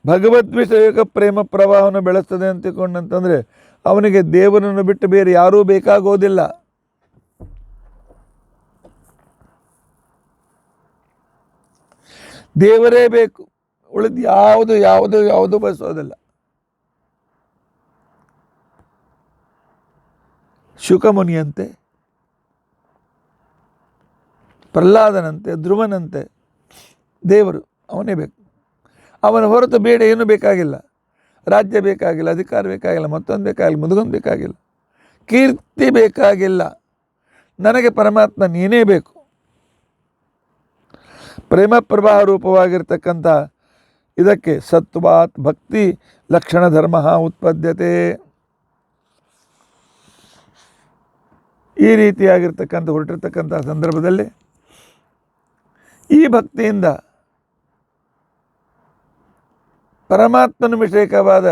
ಭಗವದ್ವಿಷಯಕ ಪ್ರೇಮ ಪ್ರವಾಹವನ್ನು ಬೆಳೆಸ್ತದೆ ಅಂತಿಕೊಂಡಂತಂದರೆ ಅವನಿಗೆ ದೇವರನ್ನು ಬಿಟ್ಟು ಬೇರೆ ಯಾರೂ ಬೇಕಾಗೋದಿಲ್ಲ. ದೇವರೇ ಬೇಕು, ಉಳಿದು ಯಾವುದು ಬಯಸೋದಿಲ್ಲ. ಶುಕಮುನಿಯಂತೆ, ಪ್ರಹ್ಲಾದನಂತೆ, ಧ್ರುವನಂತೆ ದೇವರು ಅವನೇ ಬೇಕು. ಅವನ ಹೊರತು ಬೇಡ ಏನೂ ಬೇಕಾಗಿಲ್ಲ. ರಾಜ್ಯ ಬೇಕಾಗಿಲ್ಲ, ಅಧಿಕಾರ ಬೇಕಾಗಿಲ್ಲ, ಮತ್ತೊಂದು ಬೇಕಾಗಿಲ್ಲ, ಮುದುಗೊಂದು ಬೇಕಾಗಿಲ್ಲ, ಕೀರ್ತಿ ಬೇಕಾಗಿಲ್ಲ. ನನಗೆ ಪರಮಾತ್ಮ ನೀನೇ ಬೇಕು. ಪ್ರೇಮ ಪ್ರವಾಹ ರೂಪವಾಗಿರ್ತಕ್ಕಂಥ ಇದಕ್ಕೆ ಸತ್ವಾತ್ ಭಕ್ತಿ ಲಕ್ಷಣ ಧರ್ಮ ಉತ್ಪದ್ಯತೆ. ಈ ರೀತಿಯಾಗಿರ್ತಕ್ಕಂಥ ಹೊರಟಿರ್ತಕ್ಕಂಥ ಸಂದರ್ಭದಲ್ಲಿ ಈ ಭಕ್ತಿಯಿಂದ ಪರಮಾತ್ಮನ ವಿಷಯಕವಾದ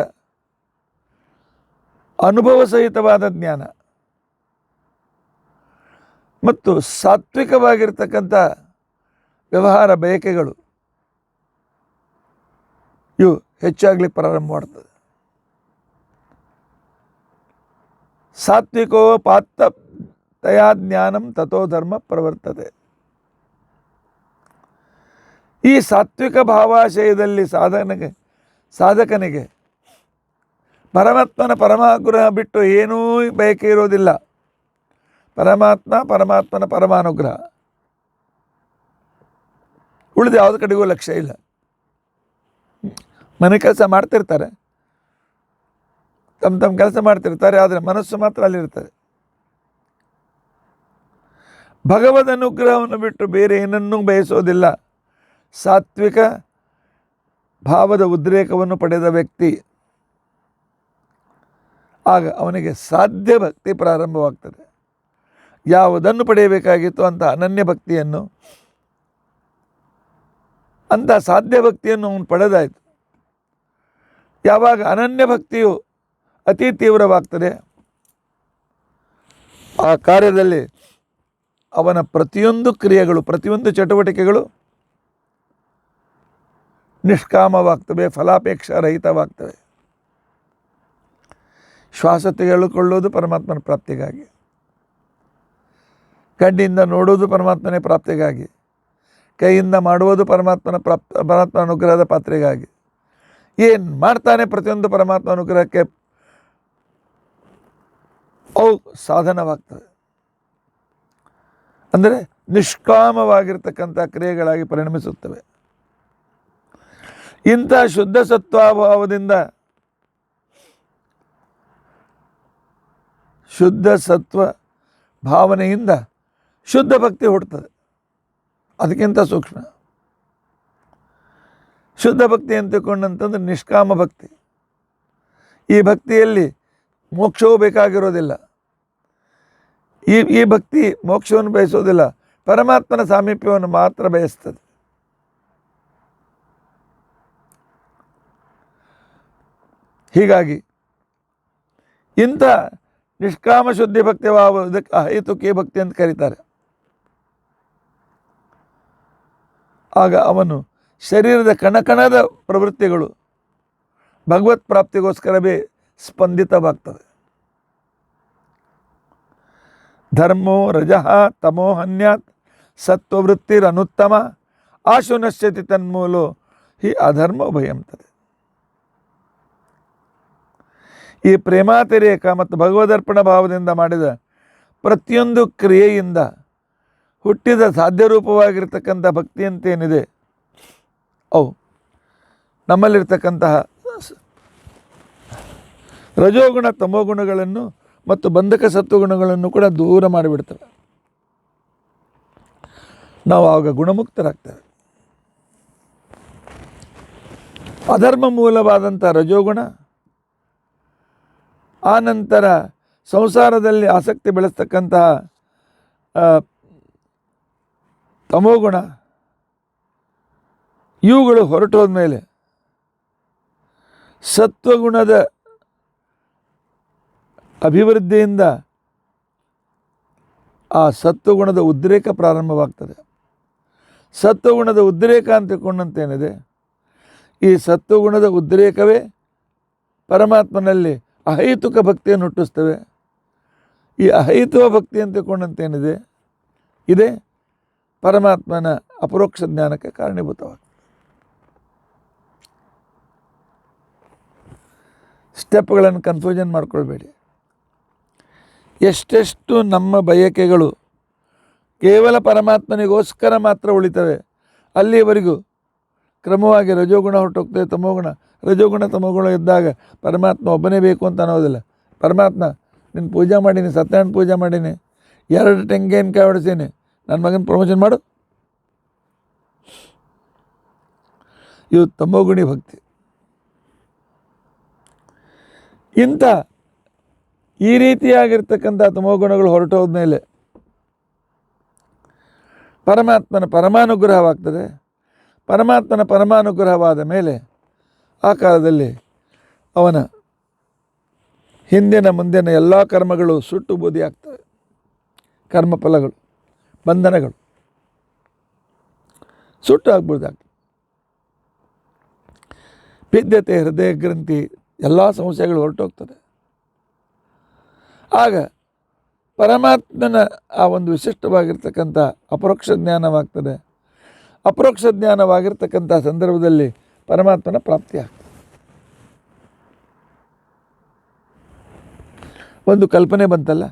ಅನುಭವ ಸಹಿತವಾದ ಜ್ಞಾನ ಮತ್ತು ಸಾತ್ವಿಕವಾಗಿರ್ತಕ್ಕಂಥ ವ್ಯವಹಾರ ಬಯಕೆಗಳು ಇವು ಹೆಚ್ಚಾಗಲಿಕ್ಕೆ ಪ್ರಾರಂಭ ಮಾಡ್ತದೆ. ಸಾತ್ವಿಕೋ ಪಾತ್ತತಯಾ ಜ್ಞಾನಂ ತಥೋ ಧರ್ಮ ಪ್ರವರ್ತತೆ. ಈ ಸಾತ್ವಿಕ ಭಾವಾಶಯದಲ್ಲಿ ಸಾಧಕನಿಗೆ ಪರಮಾತ್ಮನ ಪರಮಾನುಗ್ರಹ ಬಿಟ್ಟು ಏನೂ ಬಯಕೆ ಇರೋದಿಲ್ಲ. ಪರಮಾತ್ಮನ ಪರಮಾನುಗ್ರಹ, ಉಳಿದು ಯಾವುದ ಕಡೆಗೂ ಲಕ್ಷ್ಯ ಇಲ್ಲ. ಮನೆ ಕೆಲಸ ಮಾಡ್ತಿರ್ತಾರೆ, ತಮ್ಮ ಕೆಲಸ ಮಾಡ್ತಿರ್ತಾರೆ, ಆದರೆ ಮನಸ್ಸು ಮಾತ್ರ ಅಲ್ಲಿರ್ತದೆ. ಭಗವದ್ ಅನುಗ್ರಹವನ್ನು ಬಿಟ್ಟು ಬೇರೆ ಏನನ್ನೂ ಬಯಸೋದಿಲ್ಲ. ಸಾತ್ವಿಕ ಭಾವದ ಉದ್ರೇಕವನ್ನು ಪಡೆದ ವ್ಯಕ್ತಿ, ಆಗ ಅವನಿಗೆ ಸಾಧ್ಯ ಭಕ್ತಿ ಪ್ರಾರಂಭವಾಗ್ತದೆ. ಯಾವುದನ್ನು ಪಡೆಯಬೇಕಾಗಿತ್ತು ಅಂತ ಅನನ್ಯ ಭಕ್ತಿಯನ್ನು, ಅಂಥ ಸಾಧ್ಯ ಭಕ್ತಿಯನ್ನು ಅವನು ಪಡೆದಾಯಿತು. ಯಾವಾಗ ಅನನ್ಯ ಭಕ್ತಿಯು ಅತಿ ತೀವ್ರವಾಗ್ತದೆ, ಆ ಕಾರ್ಯದಲ್ಲಿ ಅವನ ಪ್ರತಿಯೊಂದು ಕ್ರಿಯೆಗಳು, ಪ್ರತಿಯೊಂದು ಚಟುವಟಿಕೆಗಳು ನಿಷ್ಕಾಮವಾಗ್ತವೆ, ಫಲಾಪೇಕ್ಷಾ ರಹಿತವಾಗ್ತವೆ. ಶ್ವಾಸ ತೆಗೆದುಕೊಳ್ಳೋದು ಪರಮಾತ್ಮನ ಪ್ರಾಪ್ತಿಗಾಗಿ, ಕಣ್ಣಿಂದ ನೋಡುವುದು ಪರಮಾತ್ಮನೇ ಪ್ರಾಪ್ತಿಗಾಗಿ, ಕೈಯಿಂದ ಮಾಡುವುದು ಪರಮಾತ್ಮ ಅನುಗ್ರಹದ ಪಾತ್ರೆಗಾಗಿ. ಏನು ಮಾಡ್ತಾನೆ ಪ್ರತಿಯೊಂದು ಪರಮಾತ್ಮ ಅನುಗ್ರಹಕ್ಕೆ ಅವು ಸಾಧನವಾಗ್ತವೆ. ಅಂದರೆ ನಿಷ್ಕಾಮವಾಗಿರ್ತಕ್ಕಂಥ ಕ್ರಿಯೆಗಳಾಗಿ ಪರಿಣಮಿಸುತ್ತವೆ. ಇಂಥ ಶುದ್ಧ ಸತ್ವಾಭಾವದಿಂದ, ಶುದ್ಧ ಸತ್ವ ಭಾವನೆಯಿಂದ ಶುದ್ಧ ಭಕ್ತಿ ಹುಡ್ತದೆ. ಅದಕ್ಕಿಂತ ಸೂಕ್ಷ್ಮ ಶುದ್ಧ ಭಕ್ತಿ ಅಂತಕೊಂಡಂತಂದ್ರೆ ನಿಷ್ಕಾಮ ಭಕ್ತಿ. ಈ ಭಕ್ತಿಯಲ್ಲಿ ಮೋಕ್ಷವೂ ಬೇಕಾಗಿರೋದಿಲ್ಲ. ಈ ಭಕ್ತಿ ಮೋಕ್ಷವನ್ನು ಬಯಸೋದಿಲ್ಲ, ಪರಮಾತ್ಮನ ಸಾಮೀಪ್ಯವನ್ನು ಮಾತ್ರ ಬಯಸ್ತದೆ. ಹೀಗಾಗಿ ಇಂಥ ನಿಷ್ಕಾಮ ಶುದ್ಧಿ ಭಕ್ತಿ ಇದಕ್ಕೆ ಅಹೇತುಕಿ ಭಕ್ತಿ ಅಂತ ಕರೀತಾರೆ. ಆಗ ಅವನು ಶರೀರದ ಕಣಕಣದ ಪ್ರವೃತ್ತಿಗಳು ಭಗವತ್ ಪ್ರಾಪ್ತಿಗೋಸ್ಕರವೇ ಸ್ಪಂದಿತವಾಗ್ತವೆ. ಧರ್ಮೋ ರಜಃ ತಮೋ ಹನ್ಯಾತ್ ಸತ್ವವೃತ್ತಿರನುತ್ತಮ ಆಶು ನಶ್ಯತಿ ತನ್ಮೂಲೋ ಹಿ ಅಧರ್ಮ ಭಯಂತದೆ. ಈ ಪ್ರೇಮಾತಿರೇಕ ಮತ್ತು ಭಗವದರ್ಪಣ ಭಾವದಿಂದ ಮಾಡಿದ ಪ್ರತಿಯೊಂದು ಕ್ರಿಯೆಯಿಂದ ಹುಟ್ಟಿದ ಸಾಧ್ಯರೂಪವಾಗಿರ್ತಕ್ಕಂಥ ಭಕ್ತಿ ಅಂತೇನಿದೆ, ಅವು ನಮ್ಮಲ್ಲಿರ್ತಕ್ಕಂತಹ ರಜೋಗುಣ ತಮೋಗುಣಗಳನ್ನು ಮತ್ತು ಬಂಧಕ ಸತ್ವಗುಣಗಳನ್ನು ಕೂಡ ದೂರ ಮಾಡಿಬಿಡ್ತವೆ. ನಾವು ಆಗ ಗುಣಮುಕ್ತರಾಗ್ತೇವೆ. ಅಧರ್ಮ ಮೂಲವಾದಂಥ ರಜೋಗುಣ, ಆ ನಂತರ ಸಂಸಾರದಲ್ಲಿ ಆಸಕ್ತಿ ಬೆಳೆಸ್ತಕ್ಕಂತಹ ತಮೋಗುಣ, ಇವುಗಳು ಹೊರಟೋದ ಮೇಲೆ ಸತ್ವಗುಣದ ಅಭಿವೃದ್ಧಿಯಿಂದ ಆ ಸತ್ವಗುಣದ ಉದ್ರೇಕ ಪ್ರಾರಂಭವಾಗ್ತದೆ. ಸತ್ವಗುಣದ ಉದ್ರೇಕ ಅಂತ ತಿಳ್ಕೊಂಡಂತೇನಿದೆ, ಈ ಸತ್ವಗುಣದ ಉದ್ರೇಕವೇ ಪರಮಾತ್ಮನಲ್ಲಿ ಅಹೈತುಕ ಭಕ್ತಿಯನ್ನು ಹುಟ್ಟಿಸ್ತವೆ. ಈ ಅಹೈತುಕ ಭಕ್ತಿ ಅಂತ ತಿಳ್ಕೊಂಡಂತೇನಿದೆ, ಇದೇ ಪರಮಾತ್ಮನ ಅಪರೋಕ್ಷ ಜ್ಞಾನಕ್ಕೆ ಕಾರಣೀಭೂತವಾಗ್ತದೆ. ಸ್ಟೆಪ್ಗಳನ್ನು ಕನ್ಫ್ಯೂಷನ್ ಮಾಡ್ಕೊಳ್ಬೇಡಿ. ಎಷ್ಟೆಷ್ಟು ನಮ್ಮ ಬಯಕೆಗಳು ಕೇವಲ ಪರಮಾತ್ಮನಿಗೋಸ್ಕರ ಮಾತ್ರ ಉಳಿತವೆ, ಅಲ್ಲಿಯವರೆಗೂ ಕ್ರಮವಾಗಿ ರಜೋಗುಣ ಹೊರಟೋಗ್ತದೆ, ತಮೋಗುಣ. ರಜೋಗುಣ ತಮೋಗುಣ ಇದ್ದಾಗ ಪರಮಾತ್ಮ ಒಬ್ಬನೇ ಬೇಕು ಅಂತ ಅನ್ನೋದಿಲ್ಲ. ಪರಮಾತ್ಮ ನಿನ್ನ ಪೂಜೆ ಮಾಡೀನಿ, ಸತ್ಯನಾರಾಯಣ ಪೂಜೆ ಮಾಡೀನಿ, 2 ತೆಂಗಿನಕಾಯಿ ಹೊಡೆಸೀನಿ, ನನ್ನ ಮಗನ ಪ್ರಮೋಷನ್ ಮಾಡು. ಇವು ತಮೋಗುಣಿ ಭಕ್ತಿ. ಇಂಥ ಈ ರೀತಿಯಾಗಿರ್ತಕ್ಕಂಥ ತಮೋಗುಣಗಳು ಹೊರಟೋದ್ಮೇಲೆ ಪರಮಾತ್ಮನ ಪರಮಾನುಗ್ರಹವಾಗ್ತದೆ. ಪರಮಾತ್ಮನ ಪರಮಾನುಗ್ರಹವಾದ ಮೇಲೆ ಆ ಕಾಲದಲ್ಲಿ ಅವನ ಹಿಂದಿನ ಮುಂದಿನ ಎಲ್ಲ ಕರ್ಮಗಳು ಸುಟ್ಟು ಬೂದಿಯಾಗ್ತವೆ. ಕರ್ಮಫಲಗಳು, ಬಂಧನಗಳು ಸುಟ್ಟು ಆಗ್ಬಿಡ್ದಾಗ್ತದೆ. ಭಿದ್ಯತೆ, ಹೃದಯ ಗ್ರಂಥಿ, ಎಲ್ಲ ಸಮಸ್ಯೆಗಳು ಹೊರಟೋಗ್ತದೆ. ಆಗ ಪರಮಾತ್ಮನ ಆ ಒಂದು ವಿಶಿಷ್ಟವಾಗಿರ್ತಕ್ಕಂಥ ಅಪರೋಕ್ಷ ಜ್ಞಾನವಾಗ್ತದೆ. ಅಪರೋಕ್ಷ ಜ್ಞಾನವಾಗಿರ್ತಕ್ಕಂಥ ಸಂದರ್ಭದಲ್ಲಿ ಪರಮಾತ್ಮನ ಪ್ರಾಪ್ತಿಯಾಗ್ತದೆ. ಒಂದು ಕಲ್ಪನೆ ಬಂತಲ್ಲ,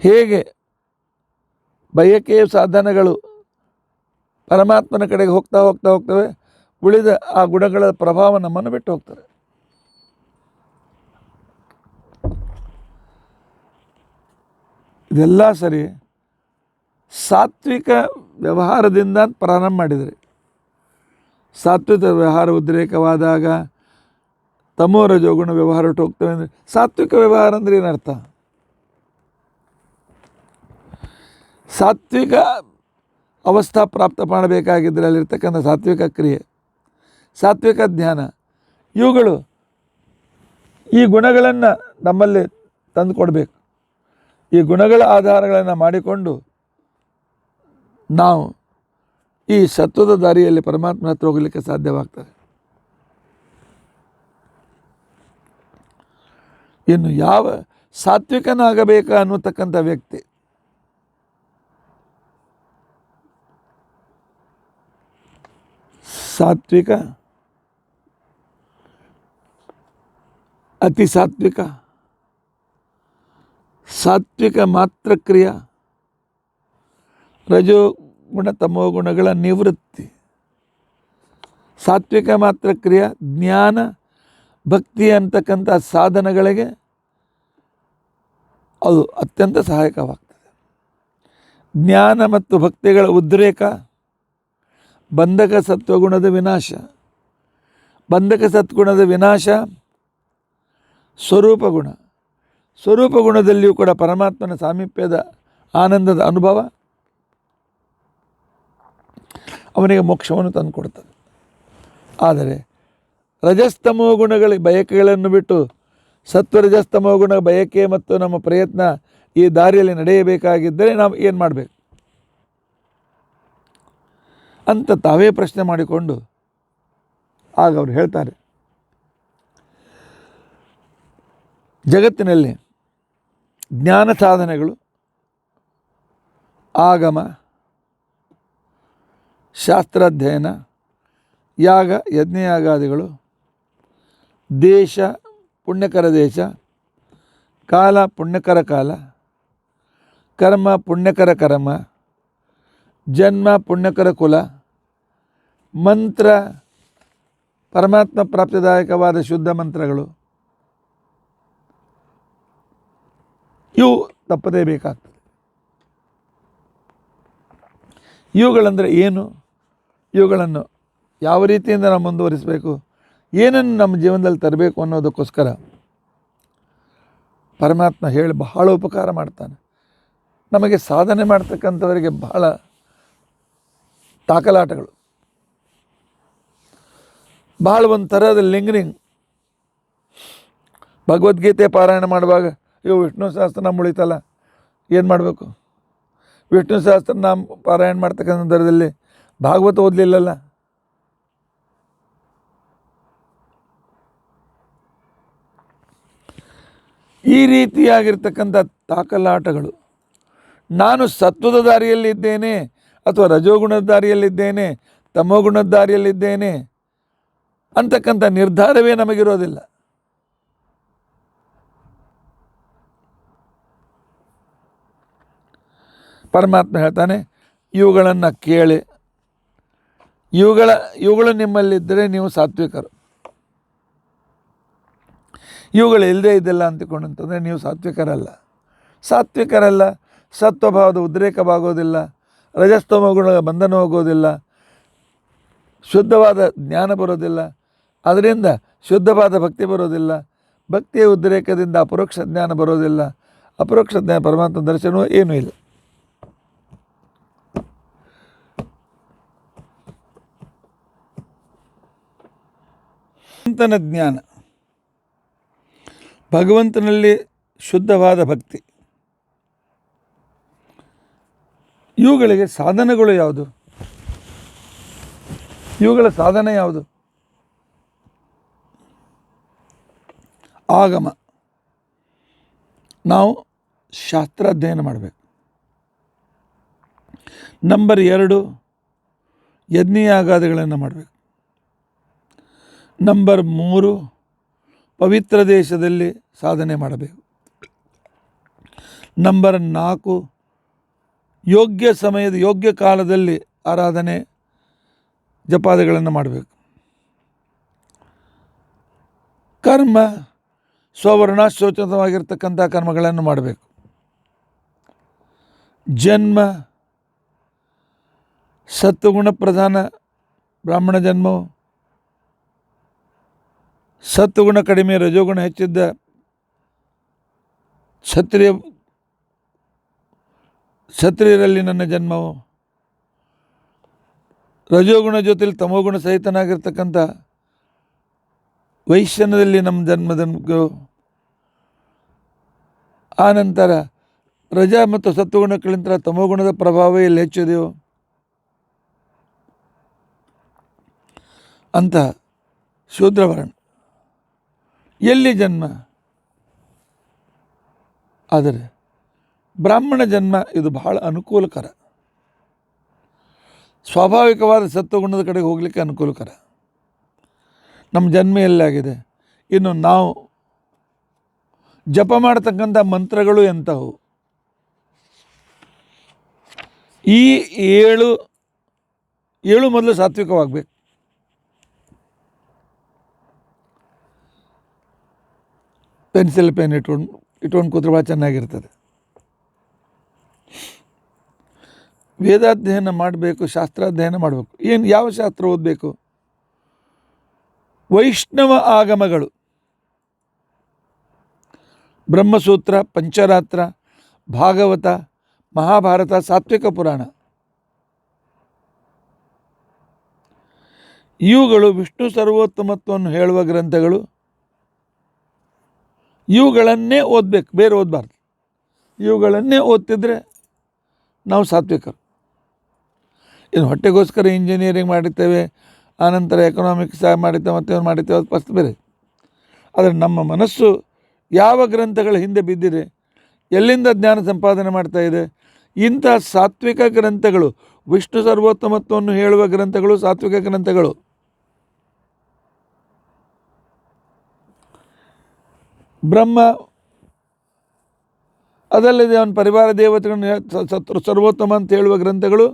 ಹೇಗೆ ಬಯಕೆಯ ಸಾಧನಗಳು ಪರಮಾತ್ಮನ ಕಡೆಗೆ ಹೋಗ್ತಾ ಹೋಗ್ತಾ ಹೋಗ್ತವೆ, ಉಳಿದ ಆ ಗುಣಗಳ ಪ್ರಭಾವ ನಮ್ಮನ್ನು ಬಿಟ್ಟು ಹೋಗ್ತದೆ. ಇದೆಲ್ಲ ಸರಿ. ಸಾತ್ವಿಕ ವ್ಯವಹಾರದಿಂದ ಪ್ರಾರಂಭ ಮಾಡಿದರೆ, ಸಾತ್ವಿಕ ವ್ಯವಹಾರ ಉದ್ರೇಕವಾದಾಗ ತಮೋ ರಜೋಗುಣ ವ್ಯವಹಾರ ಹೊರಟು ಹೋಗ್ತವೆ. ಅಂದರೆ ಸಾತ್ವಿಕ ವ್ಯವಹಾರ ಅಂದರೆ ಏನರ್ಥ? ಸಾತ್ವಿಕ ಅವಸ್ಥಾ ಪ್ರಾಪ್ತ ಮಾಡಬೇಕಾಗಿದ್ದರೆ ಅಲ್ಲಿರ್ತಕ್ಕಂಥ ಸಾತ್ವಿಕ ಕ್ರಿಯೆ, ಸಾತ್ವಿಕ ಜ್ಞಾನ, ಇವುಗಳು ಈ ಗುಣಗಳನ್ನು ನಮ್ಮಲ್ಲಿ ತಂದು ಕೊಡಬೇಕು. ಈ ಗುಣಗಳ ಆಧಾರಗಳನ್ನು ಮಾಡಿಕೊಂಡು ನಾವು ಈ ಸತ್ವದ ದಾರಿಯಲ್ಲಿ ಪರಮಾತ್ಮನ ಹತ್ರ ಹೋಗಲಿಕ್ಕೆ ಸಾಧ್ಯವಾಗ್ತದೆ. ಇನ್ನು ಯಾವ ಸಾತ್ವಿಕನಾಗಬೇಕಾ ಅನ್ನತಕ್ಕಂಥ ವ್ಯಕ್ತಿ ಸಾತ್ವಿಕ, ಅತಿ ಸಾತ್ವಿಕ, ಸಾತ್ವಿಕ ಮಾತ್ರ ಕ್ರಿಯಾ, ರಜೋಗುಣ ತಮೋಗುಣಗಳ ನಿವೃತ್ತಿ, ಸಾತ್ವಿಕ ಮಾತ್ರ ಕ್ರಿಯಾ, ಜ್ಞಾನ ಭಕ್ತಿ ಅಂತಕ್ಕಂಥ ಸಾಧನಗಳಿಗೆ ಅದು ಅತ್ಯಂತ ಸಹಾಯಕವಾಗ್ತದೆ. ಜ್ಞಾನ ಮತ್ತು ಭಕ್ತಿಗಳ ಉದ್ರೇಕ ಬಂಧಕ ಸತ್ವಗುಣದ ವಿನಾಶ, ಬಂಧಕ ಸತ್ಗುಣದ ವಿನಾಶ ಸ್ವರೂಪ ಗುಣ, ಸ್ವರೂಪ ಗುಣದಲ್ಲಿಯೂ ಕೂಡ ಪರಮಾತ್ಮನ ಸಾಮೀಪ್ಯದ ಆನಂದದ ಅನುಭವ ಅವನಿಗೆ ಮೋಕ್ಷವನ್ನು ತಂದುಕೊಡ್ತದೆ. ಆದರೆ ರಜಸ್ತಮೋ ಗುಣಗಳ ಬಯಕೆಗಳನ್ನು ಬಿಟ್ಟು ಸತ್ವರಜಸ್ತಮೋ ಗುಣ ಬಯಕೆ ಮತ್ತು ನಮ್ಮ ಪ್ರಯತ್ನ ಈ ದಾರಿಯಲ್ಲಿ ನಡೆಯಬೇಕಾಗಿದ್ದರೆ ನಾವು ಏನು ಮಾಡಬೇಕು ಅಂತ ತಾವೇ ಪ್ರಶ್ನೆ ಮಾಡಿಕೊಂಡು ಆಗ ಅವರು ಹೇಳ್ತಾರೆ, ಜಗತ್ತಿನಲ್ಲಿ ಜ್ಞಾನ ಸಾಧನೆಗಳು, ಆಗಮ, ಶಾಸ್ತ್ರಾಧ್ಯಯನ, ಯಾಗ ಯಜ್ಞಯಾಗಾದಿಗಳು, ದೇಶ ಪುಣ್ಯಕರ ದೇಶ, ಕಾಲ ಪುಣ್ಯಕರ ಕಾಲ, ಕರ್ಮ ಪುಣ್ಯಕರ ಕರ್ಮ, ಜನ್ಮ ಪುಣ್ಯಕರ ಕುಲ, ಮಂತ್ರ ಪರಮಾತ್ಮ ಪ್ರಾಪ್ತಿದಾಯಕವಾದ ಶುದ್ಧ ಮಂತ್ರಗಳು, ಇವು ತಪ್ಪದೇ ಬೇಕಾಗ್ತದೆ. ಇವುಗಳಂದರೆ ಏನು, ಇವುಗಳನ್ನು ಯಾವ ರೀತಿಯಿಂದ ನಾವು ಮುಂದುವರಿಸಬೇಕು, ಏನನ್ನು ನಮ್ಮ ಜೀವನದಲ್ಲಿ ತರಬೇಕು ಅನ್ನೋದಕ್ಕೋಸ್ಕರ ಪರಮಾತ್ಮ ಹೇಳಿ ಬಹಳ ಉಪಕಾರ ಮಾಡ್ತಾನೆ. ನಮಗೆ ಸಾಧನೆ ಮಾಡ್ತಕ್ಕಂಥವರಿಗೆ ಬಹಳ ತಾಕಲಾಟಗಳು, ಬಹಳ ಒಂದು ಥರದ ಲಿಂಗರಿಂಗ್. ಭಗವದ್ಗೀತೆ ಪಾರಾಯಣ ಮಾಡುವಾಗ ಇವು ವಿಷ್ಣು ಸಹಸ್ರ ನಮ್ಮ ಉಳಿತಲ್ಲ, ಏನು ಮಾಡಬೇಕು? ವಿಷ್ಣು ಸಹಸ್ರ ನಾಮ ಪಾರಾಯಣ ಮಾಡ್ತಕ್ಕಂಥ ದರದಲ್ಲಿ ಭಾಗವತ ಓದಲಿಲ್ಲಲ್ಲ. ಈ ರೀತಿಯಾಗಿರ್ತಕ್ಕಂಥ ತಾಕಲಾಟಗಳು, ನಾನು ಸತ್ವದ ದಾರಿಯಲ್ಲಿದ್ದೇನೆ ಅಥವಾ ರಜೋಗುಣದ ದಾರಿಯಲ್ಲಿದ್ದೇನೆ, ತಮೋಗುಣದ ದಾರಿಯಲ್ಲಿದ್ದೇನೆ ಅಂತಕ್ಕಂಥ ನಿರ್ಧಾರವೇ ನಮಗಿರೋದಿಲ್ಲ. ಪರಮಾತ್ಮ ಹೇಳ್ತಾನೆ, ಇವುಗಳನ್ನು ಕೇಳಿ, ಇವುಗಳು ನಿಮ್ಮಲ್ಲಿದ್ದರೆ ನೀವು ಸಾತ್ವಿಕರು. ಇವುಗಳು ಇಲ್ಲದೇ ಇದ್ದಿಲ್ಲ ಅಂತಿಕೊಂಡಂತಂದರೆ ನೀವು ಸಾತ್ವಿಕರಲ್ಲ. ಸತ್ವಭಾವದ ಉದ್ರೇಕವಾಗೋದಿಲ್ಲ, ರಜಸ್ತಮ ಗುಣದ ಬಂಧನ ಹೋಗೋದಿಲ್ಲ, ಶುದ್ಧವಾದ ಜ್ಞಾನ ಬರೋದಿಲ್ಲ, ಅದರಿಂದ ಶುದ್ಧವಾದ ಭಕ್ತಿ ಬರೋದಿಲ್ಲ, ಭಕ್ತಿಯ ಉದ್ರೇಕದಿಂದ ಅಪರೋಕ್ಷ ಜ್ಞಾನ ಬರೋದಿಲ್ಲ, ಅಪರೋಕ್ಷ ಜ್ಞಾನ ಪರಮಾತ್ಮ ದರ್ಶನವೂ ಏನೂ ಇಲ್ಲ. ಭಗವಂತನ ಜ್ಞಾನ, ಭಗವಂತನಲ್ಲಿ ಶುದ್ಧವಾದ ಭಕ್ತಿ, ಇವುಗಳಿಗೆ ಸಾಧನಗಳು ಯಾವುದು? ಇವುಗಳ ಸಾಧನೆ ಯಾವುದು? ಆಗಮ, ನಾವು ಶಾಸ್ತ್ರಾಧ್ಯಯನ ಮಾಡಬೇಕು. ನಂಬರ್ 2, ಯಜ್ಞಯಾಗಾದಿಗಳನ್ನು ಮಾಡಬೇಕು. ನಂಬರ್ 3, ಪವಿತ್ರ ದೇಶದಲ್ಲಿ ಸಾಧನೆ ಮಾಡಬೇಕು. ನಂಬರ್ 4, ಯೋಗ್ಯ ಸಮಯದ ಯೋಗ್ಯ ಕಾಲದಲ್ಲಿ ಆರಾಧನೆ ಜಪಾದಿಗಳನ್ನು ಮಾಡಬೇಕು. ಕರ್ಮ ಸ್ವವರ್ಣಾಶ್ರೋಚಿತವಾಗಿರ್ತಕ್ಕಂಥ ಕರ್ಮಗಳನ್ನು ಮಾಡಬೇಕು. ಜನ್ಮ ಸತ್ವಗುಣ ಪ್ರಧಾನ ಬ್ರಾಹ್ಮಣ ಜನ್ಮವು, ಸತ್ವಗುಣ ಕಡಿಮೆ ರಜೋಗುಣ ಹೆಚ್ಚಿದ್ದ ಕ್ಷತ್ರಿಯರಲ್ಲಿ ನನ್ನ ಜನ್ಮವು, ರಜೋಗುಣ ಜೊತೆಲಿ ತಮೋಗುಣ ಸಹಿತನಾಗಿರ್ತಕ್ಕಂಥ ವೈಶ್ಯನದಲ್ಲಿ ನಮ್ಮ ಜನ್ಮದನ್ಗೂ, ಆ ನಂತರ ರಜಾ ಮತ್ತು ಸತ್ವಗುಣಗಳಿಂದ ತಮೋಗುಣದ ಪ್ರಭಾವ ಎಲ್ಲಿ ಹೆಚ್ಚಿದೆಯೋ ಅಂತ ಶೂದ್ರವರ್ಣ ಎಲ್ಲಿ ಜನ್ಮ. ಆದರೆ ಬ್ರಾಹ್ಮಣ ಜನ್ಮ ಇದು ಬಹಳ ಅನುಕೂಲಕರ, ಸ್ವಾಭಾವಿಕವಾದ ಸತ್ವಗುಣದ ಕಡೆಗೆ ಹೋಗಲಿಕ್ಕೆ ಅನುಕೂಲಕರ. ನಮ್ಮ ಜನ್ಮ ಎಲ್ಲಾಗಿದೆ. ಇನ್ನು ನಾವು ಜಪ ಮಾಡ್ತಕ್ಕಂಥ ಮಂತ್ರಗಳು ಎಂಥವು? ಈ ಏಳು ಮೊದಲು ಸಾತ್ವಿಕವಾಗಬೇಕು. ಪೆನ್ಸಿಲ್ ಪೆನ್ ಇಟ್ಕೊಂಡು ಕೂತ್ರೆ ಭಾಳ ಚೆನ್ನಾಗಿರ್ತದೆ. ವೇದಾಧ್ಯಯನ ಮಾಡಬೇಕು, ಶಾಸ್ತ್ರಾಧ್ಯಯನ ಮಾಡಬೇಕು. ಯಾವ ಶಾಸ್ತ್ರ ಓದಬೇಕು? ವೈಷ್ಣವ ಆಗಮಗಳು, ಬ್ರಹ್ಮಸೂತ್ರ, ಪಂಚರಾತ್ರ, ಭಾಗವತ, ಮಹಾಭಾರತ, ಸಾತ್ವಿಕ ಪುರಾಣ ಇವುಗಳು ವಿಷ್ಣು ಸರ್ವೋತ್ತಮತ್ವವನ್ನು ಹೇಳುವ ಗ್ರಂಥಗಳು. ಇವುಗಳನ್ನೇ ಓದಬೇಕು, ಬೇರೆ ಓದಬಾರ್ದು. ಇವುಗಳನ್ನೇ ಓದ್ತಿದ್ರೆ ನಾವು ಸಾತ್ವಿಕರು. ಇನ್ನು ಹೊಟ್ಟೆಗೋಸ್ಕರ ಇಂಜಿನಿಯರಿಂಗ್ ಮಾಡುತ್ತೇವೆ, ಆನಂತರ ಎಕನಾಮಿಕ್ಸ್ ಮಾಡುತ್ತೇವೆ, ಮತ್ತೇನು ಮಾಡುತ್ತೇವೆ, ಅದು ಫಸ್ಟ್ ಬೇರೆ. ಆದರೆ ನಮ್ಮ ಮನಸ್ಸು ಯಾವ ಗ್ರಂಥಗಳ ಹಿಂದೆ ಬಿದ್ದಿದೆ, ಎಲ್ಲಿಂದ ಜ್ಞಾನ ಸಂಪಾದನೆ ಮಾಡ್ತಾ ಇದೆ, ಇಂಥ ಸಾತ್ವಿಕ ಗ್ರಂಥಗಳು, ವಿಷ್ಣು ಸರ್ವೋತ್ತಮತ್ವವನ್ನು ಹೇಳುವ ಗ್ರಂಥಗಳು ಸಾತ್ವಿಕ ಗ್ರಂಥಗಳು. ಬ್ರಹ್ಮ ಅದಲ್ಲದೆ ಅವನ ಪರಿವಾರ ದೇವತೆಗಳನ್ನು ಸರ್ವೋತ್ತಮ ಅಂತ ಹೇಳುವ ಗ್ರಂಥಗಳು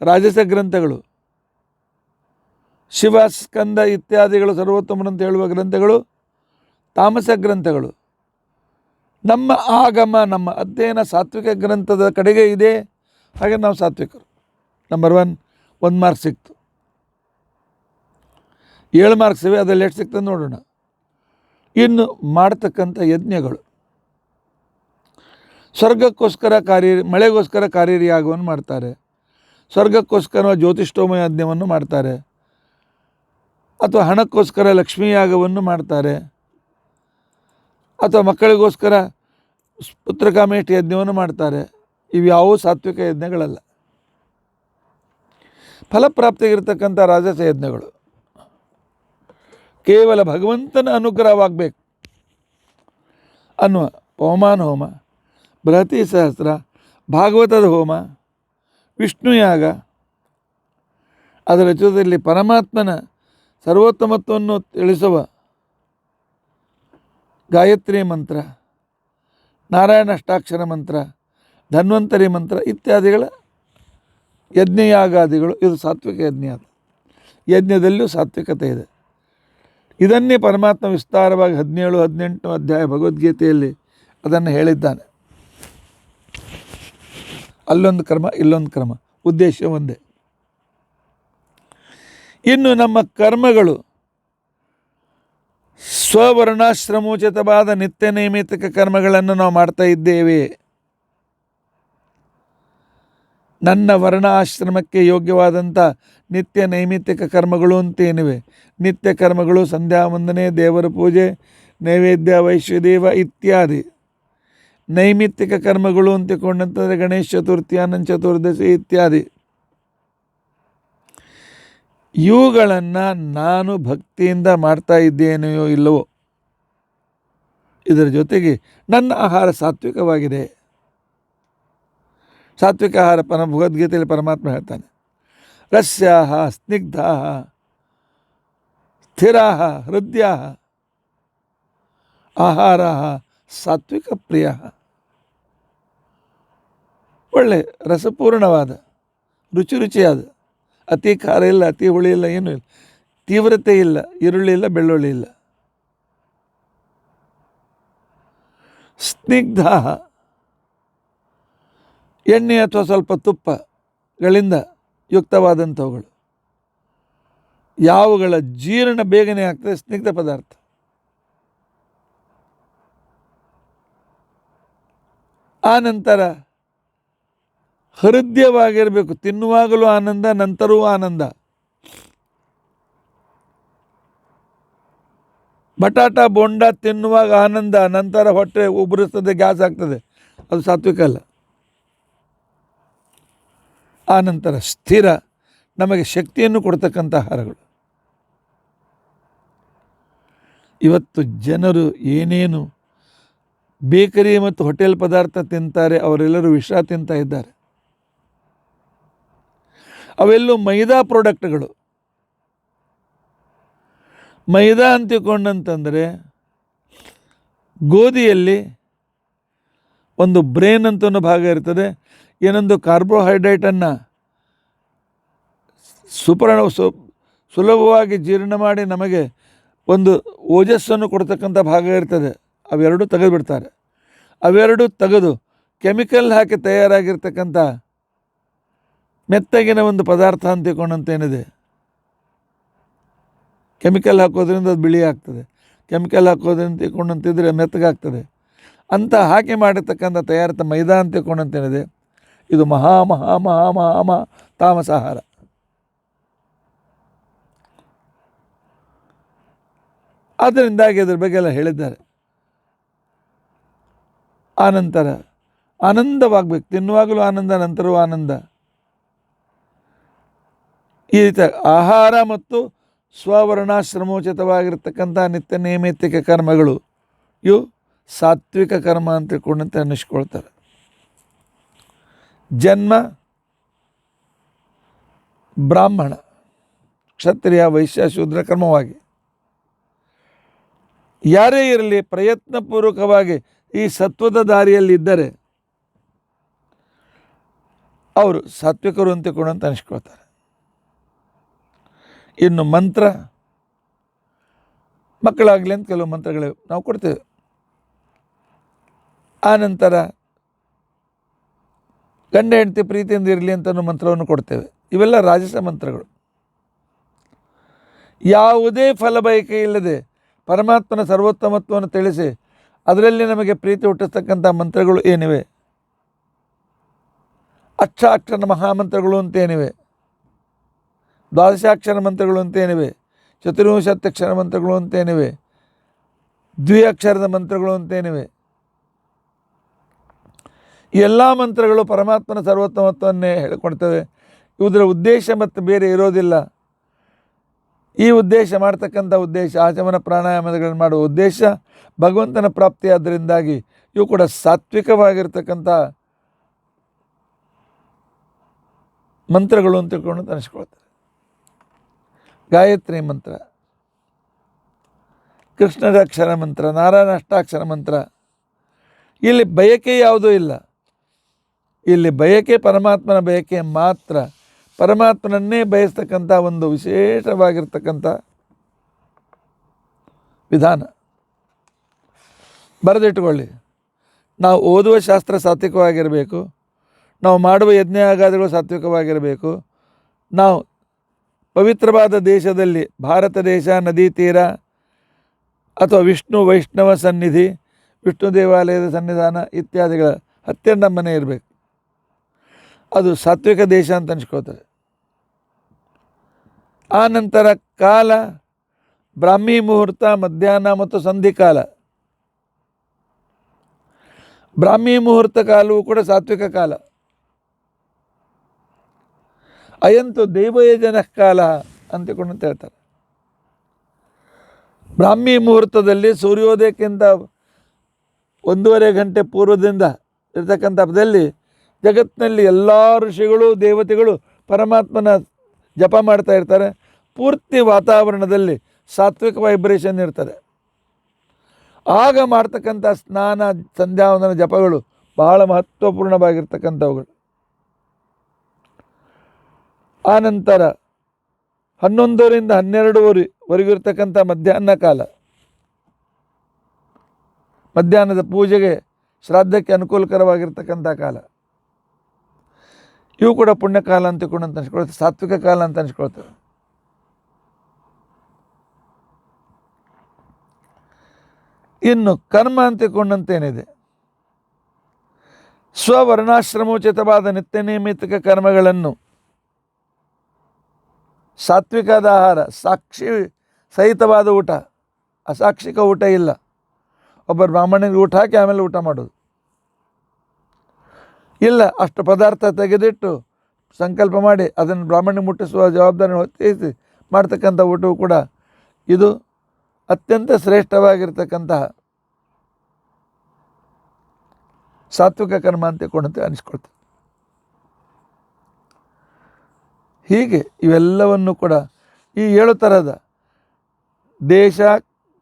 ರಾಜಸ ಗ್ರಂಥಗಳು. ಶಿವ, ಸ್ಕಂದ ಇತ್ಯಾದಿಗಳು ಸರ್ವೋತ್ತಮನಂತ ಹೇಳುವ ಗ್ರಂಥಗಳು ತಾಮಸ ಗ್ರಂಥಗಳು. ನಮ್ಮ ಆಗಮ, ನಮ್ಮ ಅಧ್ಯಯನ ಸಾತ್ವಿಕ ಗ್ರಂಥದ ಕಡೆಗೆ ಇದೆ. ಹಾಗೆ ನಾವು ಸಾತ್ವಿಕರು. ನಂಬರ್ 1 ಮಾರ್ಕ್ಸ್ ಸಿಕ್ತು. 7 ಮಾರ್ಕ್ಸ್ ಇವೆ, ಅದರಲ್ಲಿ ಎಷ್ಟು ಸಿಗ್ತದೆ ನೋಡೋಣ. ಇನ್ನು ಮಾಡ್ತಕ್ಕಂಥ ಯಜ್ಞಗಳು, ಸ್ವರ್ಗಕ್ಕೋಸ್ಕರ ಮಳೆಗೋಸ್ಕರ ಕಾರ್ಯರಿ ಯಾಗವನ್ನು ಮಾಡ್ತಾರೆ, ಸ್ವರ್ಗಕ್ಕೋಸ್ಕರ ಜ್ಯೋತಿಷ್ಠೋಮ ಯಜ್ಞವನ್ನು ಮಾಡ್ತಾರೆ, ಅಥವಾ ಹಣಕ್ಕೋಸ್ಕರ ಲಕ್ಷ್ಮೀ ಯಾಗವನ್ನು ಮಾಡ್ತಾರೆ, ಅಥವಾ ಮಕ್ಕಳಿಗೋಸ್ಕರ ಪುತ್ರಕಾಮೇಷ್ಟಿ ಯಜ್ಞವನ್ನು ಮಾಡ್ತಾರೆ. ಇವ್ಯಾವೂ ಸಾತ್ವಿಕ ಯಜ್ಞಗಳಲ್ಲ, ಫಲಪ್ರಾಪ್ತಿಗಿರ್ತಕ್ಕಂಥ ರಾಜಸ ಯಜ್ಞಗಳು. ಕೇವಲ ಭಗವಂತನ ಅನುಗ್ರಹವಾಗಬೇಕು ಅನ್ನುವ ಪವಮಾನ ಹೋಮ, ಬೃಹತಿ ಸಹಸ್ರ, ಭಾಗವತದ ಹೋಮ, ವಿಷ್ಣು ಯಾಗ, ಅದರ ಜೊತೆಯಲ್ಲಿ ಪರಮಾತ್ಮನ ಸರ್ವೋತ್ತಮತ್ವವನ್ನು ತಿಳಿಸುವ ಗಾಯತ್ರಿ ಮಂತ್ರ, ನಾರಾಯಣ ಅಷ್ಟಾಕ್ಷರ ಮಂತ್ರ, ಧನ್ವಂತರಿ ಮಂತ್ರ ಇತ್ಯಾದಿಗಳ ಯಜ್ಞಯಾಗಾದಿಗಳು. ಇದು ಸಾತ್ವಿಕ ಯಜ್ಞ. ಯಜ್ಞದಲ್ಲಿಯೂ ಸಾತ್ವಿಕತೆ ಇದೆ. ಇದನ್ನೇ ಪರಮಾತ್ಮ ವಿಸ್ತಾರವಾಗಿ 17-18 ಅಧ್ಯಾಯ ಭಗವದ್ಗೀತೆಯಲ್ಲಿ ಅದನ್ನು ಹೇಳಿದ್ದಾನೆ. ಅಲ್ಲೊಂದು ಕ್ರಮ, ಇಲ್ಲೊಂದು ಕ್ರಮ, ಉದ್ದೇಶ ಒಂದೇ. ಇನ್ನು ನಮ್ಮ ಕರ್ಮಗಳು ಸ್ವವರ್ಣಾಶ್ರಮೋಚಿತವಾದ ನಿತ್ಯ ನೈಮಿತ್ತಿಕ ಕರ್ಮಗಳನ್ನು ನಾವು ಮಾಡ್ತಾ ಇದ್ದೇವೆ. ನನ್ನ ವರ್ಣ ಆಶ್ರಮಕ್ಕೆ ಯೋಗ್ಯವಾದಂಥ ನಿತ್ಯ ನೈಮಿತ್ತಿಕ ಕರ್ಮಗಳು ಅಂತೇನಿವೆ. ನಿತ್ಯ ಕರ್ಮಗಳು ಸಂಧ್ಯಾ ವಂದನೆ, ದೇವರ ಪೂಜೆ, ನೈವೇದ್ಯ, ವೈಶ್ವದೇವ ಇತ್ಯಾದಿ. ನೈಮಿತ್ತಿಕ ಕರ್ಮಗಳು ಅಂತಿಕೊಂಡಂತಂದರೆ ಗಣೇಶ ಚತುರ್ಥಿ, ಅನಂತ ಚತುರ್ದಶಿ ಇತ್ಯಾದಿ. ಇವುಗಳನ್ನು ನಾನು ಭಕ್ತಿಯಿಂದ ಮಾಡ್ತಾ ಇದ್ದೇನೆಯೋ ಇಲ್ಲವೋ, ಇದರ ಜೊತೆಗೆ ನನ್ನ ಆಹಾರ ಸಾತ್ವಿಕವಾಗಿದೆ. ಸಾತ್ವಿಕ ಆಹಾರ ಭಗವದ್ಗೀತೆಯಲ್ಲಿ ಪರಮಾತ್ಮ ಹೇಳ್ತಾನೆ, ರಸ್ಯಾಹ ಸ್ನಿಗ್ಧಾಹ ಸ್ಥಿರಾಹ ಹೃದಯಾಹ ಆಹಾರಾಹ ಸಾತ್ವಿಕ ಪ್ರಿಯ. ಒಳ್ಳೆ ರಸಪೂರ್ಣವಾದ, ರುಚಿಯಾದ, ಅತಿ ಖಾರ ಇಲ್ಲ, ಅತಿ ಹುಳಿ ಇಲ್ಲ, ಏನೂ ಇಲ್ಲ, ತೀವ್ರತೆ ಇಲ್ಲ, ಈರುಳ್ಳಿ ಇಲ್ಲ, ಬೆಳ್ಳುಳ್ಳಿ ಇಲ್ಲ. ಸ್ನಿಗ್ಧ, ಎಣ್ಣೆ ಅಥವಾ ಸ್ವಲ್ಪ ತುಪ್ಪಗಳಿಂದ ಯುಕ್ತವಾದಂಥವುಗಳು. ಯಾವುಗಳ ಜೀರ್ಣ ಬೇಗನೆ ಆಗ್ತದೆ, ಸ್ನಿಗ್ಧ ಪದಾರ್ಥ. ಆ ನಂತರ ಹೃದಯವಾಗಿರಬೇಕು, ತಿನ್ನುವಾಗಲೂ ಆನಂದ, ನಂತರವೂ ಆನಂದ. ಬಟಾಟ ಬೋಂಡ ತಿನ್ನುವಾಗ ಆನಂದ, ನಂತರ ಹೊಟ್ಟೆ ಉಬ್ಬರಿಸ್ತದೆ, ಗ್ಯಾಸ್ ಆಗ್ತದೆ, ಅದು ಸಾತ್ವಿಕ ಅಲ್ಲ. ಆ ನಂತರ ಸ್ಥಿರ, ನಮಗೆ ಶಕ್ತಿಯನ್ನು ಕೊಡ್ತಕ್ಕಂಥ ಆಹಾರಗಳು. ಇವತ್ತು ಜನರು ಏನೇನು ಬೇಕರಿ ಮತ್ತು ಹೋಟೆಲ್ ಪದಾರ್ಥ ತಿಂತಾರೆ, ಅವರೆಲ್ಲರೂ ವಿಷ ತಿಂತಾ ಇದ್ದಾರೆ. ಅವೆಲ್ಲೂ ಮೈದಾ ಪ್ರಾಡಕ್ಟ್ಗಳು. ಮೈದಾ ಅಂತಿಕೊಂಡಂತಂದರೆ ಗೋಧಿಯಲ್ಲಿ ಒಂದು ಬ್ರೇನ್ ಅಂತ ಒಂದು ಭಾಗ ಇರ್ತದೆ, ಏನೊಂದು ಕಾರ್ಬೋಹೈಡ್ರೇಟನ್ನು ಸುಲಭವಾಗಿ ಜೀರ್ಣ ಮಾಡಿ ನಮಗೆ ಒಂದು ಓಜಸ್ಸನ್ನು ಕೊಡ್ತಕ್ಕಂಥ ಭಾಗ ಇರ್ತದೆ. ಅವೆರಡೂ ತೆಗೆದುಬಿಡ್ತಾರೆ. ಅವೆರಡೂ ತೆಗೆದು ಕೆಮಿಕಲ್ ಹಾಕಿ ತಯಾರಾಗಿರ್ತಕ್ಕಂಥ ಮೆತ್ತಗಿನ ಒಂದು ಪದಾರ್ಥ ಅಂತಿಕೊಂಡಂತೇನಿದೆ, ಕೆಮಿಕಲ್ ಹಾಕೋದ್ರಿಂದ ಅದು ಬಿಳಿ ಆಗ್ತದೆ, ಕೆಮಿಕಲ್ ಹಾಕೋದ್ರಿಂದ ತಿಳ್ಕೊಂಡಂತಿದ್ರೆ ಮೆತ್ತಗಾಗ್ತದೆ. ಅಂತ ಹಾಕಿ ಮಾಡಿರ್ತಕ್ಕಂಥ ತಯಾರಿತ ಮೈದಾ ಅಂತ ತಿಳ್ಕೊಂಡಂತೇನಿದೆ, ಇದು ಮಹಾ ಮಹಾ ಮಹಾ ಮಹಾ ಮಹಾ ತಾಮಸಾಹಾರ. ಆದ್ದರಿಂದಾಗಿ ಅದ್ರ ಬಗ್ಗೆ ಎಲ್ಲ ಹೇಳಿದ್ದಾರೆ. ಆನಂತರ ಆನಂದವಾಗಬೇಕು, ತಿನ್ನುವಾಗಲೂ ಆನಂದ, ನಂತರವೂ ಆನಂದ. ಈ ರೀತಿ ಆಹಾರ ಮತ್ತು ಸ್ವವರ್ಣಾಶ್ರಮೋಚಿತವಾಗಿರ್ತಕ್ಕಂಥ ನಿತ್ಯ ನೈಮಿತ್ತಿಕ ಕರ್ಮಗಳು ಇವು ಸಾತ್ವಿಕ ಕರ್ಮ ಅಂತ ತಿಳ್ಕೊಂಡಂತೆ ಅನ್ನಿಸ್ಕೊಳ್ತಾರೆ. ಜನ್ಮ ಬ್ರಾಹ್ಮಣ, ಕ್ಷತ್ರಿಯ, ವೈಶ್ಯ, ಶೂದ್ರ ಕ್ರಮವಾಗಿ ಯಾರೇ ಇರಲಿ ಪ್ರಯತ್ನಪೂರ್ವಕವಾಗಿ ಈ ಸತ್ವದ ದಾರಿಯಲ್ಲಿದ್ದರೆ ಅವರು ಸಾತ್ವಿಕರು ಅಂತ ತಿಳ್ಕೊಂಡಂತ ಅನಿಸ್ಕೊಳ್ತಾರೆ. ಇನ್ನು ಮಂತ್ರ, ಮಕ್ಕಳಾಗಲಿ ಅಂತ ಕೆಲವು ಮಂತ್ರಗಳು ನಾವು ಕೊಡ್ತೇವೆ. ಆನಂತರ ಗಂಡ ಹೆಂಡತಿ ಪ್ರೀತಿಯಿಂದ ಇರಲಿ ಅಂತ ಮಂತ್ರವನ್ನು ಕೊಡ್ತೇವೆ. ಇವೆಲ್ಲ ರಾಜಸ ಮಂತ್ರಗಳು. ಯಾವುದೇ ಫಲ ಬಯಕೆ ಇಲ್ಲದೆ ಪರಮಾತ್ಮನ ಸರ್ವೋತ್ತಮತ್ವವನ್ನು ತಿಳಿಸಿ ಅದರಲ್ಲಿ ನಮಗೆ ಪ್ರೀತಿ ಹುಟ್ಟಿಸ್ತಕ್ಕಂಥ ಮಂತ್ರಗಳು ಏನಿವೆ, ಅಕ್ಷಾಕ್ಷರ ಮಹಾಮಂತ್ರಗಳು ಅಂತೇನಿವೆ, ದ್ವಾದಶಾಕ್ಷರ ಮಂತ್ರಗಳು ಅಂತೇನಿವೆ, ಚತುರ್ವಿಂಶತ್ಯಕ್ಷರ ಮಂತ್ರಗಳು ಅಂತೇನಿವೆ, ದ್ವಿಅಕ್ಷರದ ಮಂತ್ರಗಳು ಅಂತೇನಿವೆ. ಈ ಎಲ್ಲ ಮಂತ್ರಗಳು ಪರಮಾತ್ಮನ ಸರ್ವೋತ್ತಮತ್ವವನ್ನೇ ಹೇಳಿಕೊಡ್ತವೆ. ಇದರ ಉದ್ದೇಶ ಮತ್ತು ಬೇರೆ ಇರೋದಿಲ್ಲ. ಈ ಉದ್ದೇಶ ಮಾಡ್ತಕ್ಕಂಥ ಉದ್ದೇಶ, ಆಚಮನ ಪ್ರಾಣಾಯಾಮಗಳನ್ನು ಮಾಡುವ ಉದ್ದೇಶ ಭಗವಂತನ ಪ್ರಾಪ್ತಿಯಾದ್ದರಿಂದಾಗಿ ಇವು ಕೂಡ ಸಾತ್ವಿಕವಾಗಿರ್ತಕ್ಕಂಥ ಮಂತ್ರಗಳು ಅಂತ ತಿಳ್ಕೊಂಡು ಅನಿಸ್ಕೊಳ್ತಾರೆ. ಗಾಯತ್ರಿ ಮಂತ್ರ, ಕೃಷ್ಣರ ಅಕ್ಷರ ಮಂತ್ರ, ನಾರಾಯಣ ಅಷ್ಟಾಕ್ಷರ ಮಂತ್ರ. ಇಲ್ಲಿ ಬಯಕೆ ಯಾವುದೂ ಇಲ್ಲ. ಇಲ್ಲಿ ಬಯಕೆ ಪರಮಾತ್ಮನ ಬಯಕೆ ಮಾತ್ರ. ಪರಮಾತ್ಮನನ್ನೇ ಬಯಸ್ತಕ್ಕಂಥ ಒಂದು ವಿಶೇಷವಾಗಿರ್ತಕ್ಕಂಥ ವಿಧಾನ. ಬರೆದಿಟ್ಟುಕೊಳ್ಳಿ. ನಾವು ಓದುವ ಶಾಸ್ತ್ರ ಸಾತ್ವಿಕವಾಗಿರಬೇಕು, ನಾವು ಮಾಡುವ ಯಜ್ಞಯಾಗಾದಿಗಳು ಸಾತ್ವಿಕವಾಗಿರಬೇಕು, ನಾವು ಪವಿತ್ರವಾದ ದೇಶದಲ್ಲಿ ಭಾರತ ದೇಶ, ನದಿ ತೀರ ಅಥವಾ ವಿಷ್ಣು ವೈಷ್ಣವ ಸನ್ನಿಧಿ, ವಿಷ್ಣು ದೇವಾಲಯದ ಸನ್ನಿಧಾನ ಇತ್ಯಾದಿಗಳ ಹತ್ತಿರ ನಮ್ಮ ಮನೆ ಇರಬೇಕು. ಅದು ಸಾತ್ವಿಕ ದೇಶ ಅಂತ ಅನ್ಸ್ಕೋತಾರೆ. ಆ ನಂತರ ಕಾಲ ಬ್ರಾಹ್ಮಿ ಮುಹೂರ್ತ, ಮಧ್ಯಾಹ್ನ ಮತ್ತು ಸಂಧಿಕಾಲ. ಬ್ರಾಹ್ಮಿ ಮುಹೂರ್ತ ಕಾಲವು ಕೂಡ ಸಾತ್ವಿಕ ಕಾಲ. ಅಯಂತು ದೈವಯಜನ ಕಾಲ ಅಂತಕೊಂಡು ಹೇಳ್ತಾರೆ. ಬ್ರಾಹ್ಮಿ ಮುಹೂರ್ತದಲ್ಲಿ ಸೂರ್ಯೋದಯಕ್ಕಿಂತ 1.5 ಗಂಟೆ ಪೂರ್ವದಿಂದ ಇರತಕ್ಕಂಥ ಹಬ್ಬದಲ್ಲಿ ಜಗತ್ತಿನಲ್ಲಿ ಎಲ್ಲ ಋಷಿಗಳು ದೇವತೆಗಳು ಪರಮಾತ್ಮನ ಜಪ ಮಾಡ್ತಾ ಇರ್ತಾರೆ. ಪೂರ್ತಿ ವಾತಾವರಣದಲ್ಲಿ ಸಾತ್ವಿಕ ವೈಬ್ರೇಷನ್ ಇರ್ತದೆ. ಆಗ ಮಾಡ್ತಕ್ಕಂಥ ಸ್ನಾನ, ಸಂಧ್ಯಾವಂದನ ಜಪಗಳು ಬಹಳ ಮಹತ್ವಪೂರ್ಣವಾಗಿರ್ತಕ್ಕಂಥವುಗಳು. ಆನಂತರ 11ರಿಂದ 12ವರೆಗೂ ಇರ್ತಕ್ಕಂಥ ಮಧ್ಯಾಹ್ನ ಕಾಲ, ಮಧ್ಯಾಹ್ನದ ಪೂಜೆಗೆ ಶ್ರಾದ್ದಕ್ಕೆ ಅನುಕೂಲಕರವಾಗಿರ್ತಕ್ಕಂಥ ಕಾಲ. ಇವು ಕೂಡ ಪುಣ್ಯಕಾಲ ಅಂತ ಅನ್ಸ್ಕೊಳ್ತೇವೆ, ಸಾತ್ವಿಕ ಕಾಲ ಅಂತ ಅನ್ಸ್ಕೊಳ್ತೇವೆ. ಇನ್ನು ಕರ್ಮ ಅಂತಿಕೊಂಡಂತೇನಿದೆ, ಸ್ವವರ್ಣಾಶ್ರಮೋಚಿತವಾದ ನಿತ್ಯ ನೈಮಿತ್ತಿಕ ಕರ್ಮಗಳನ್ನು ಸಾತ್ವಿಕದ ಆಹಾರ, ಸಾಕ್ಷಿ ಸಹಿತವಾದ ಊಟ, ಅಸಾಕ್ಷಿಕ ಊಟ ಇಲ್ಲ. ಒಬ್ಬರು ಬ್ರಾಹ್ಮಣನಿಗೆ ಊಟ ಹಾಕಿ ಆಮೇಲೆ ಊಟ ಮಾಡೋದು ಇಲ್ಲ. ಅಷ್ಟು ಪದಾರ್ಥ ತೆಗೆದಿಟ್ಟು ಸಂಕಲ್ಪ ಮಾಡಿ ಅದನ್ನು ಬ್ರಾಹ್ಮಣಿಗೆ ಮುಟ್ಟಿಸುವ ಜವಾಬ್ದಾರಿ ಹೊತ್ತಿಸಿ ಮಾಡ್ತಕ್ಕಂಥ ಊಟವು ಕೂಡ ಇದು ಅತ್ಯಂತ ಶ್ರೇಷ್ಠವಾಗಿರ್ತಕ್ಕಂತಹ ಸಾತ್ವಿಕ ಕರ್ಮ ಅಂತ ಕೊಂಡಂತೆ ಅನಿಸ್ಕೊಳ್ತೇವೆ. ಹೀಗೆ ಇವೆಲ್ಲವನ್ನು ಕೂಡ ಈ 7 ಥರದ ದೇಶ,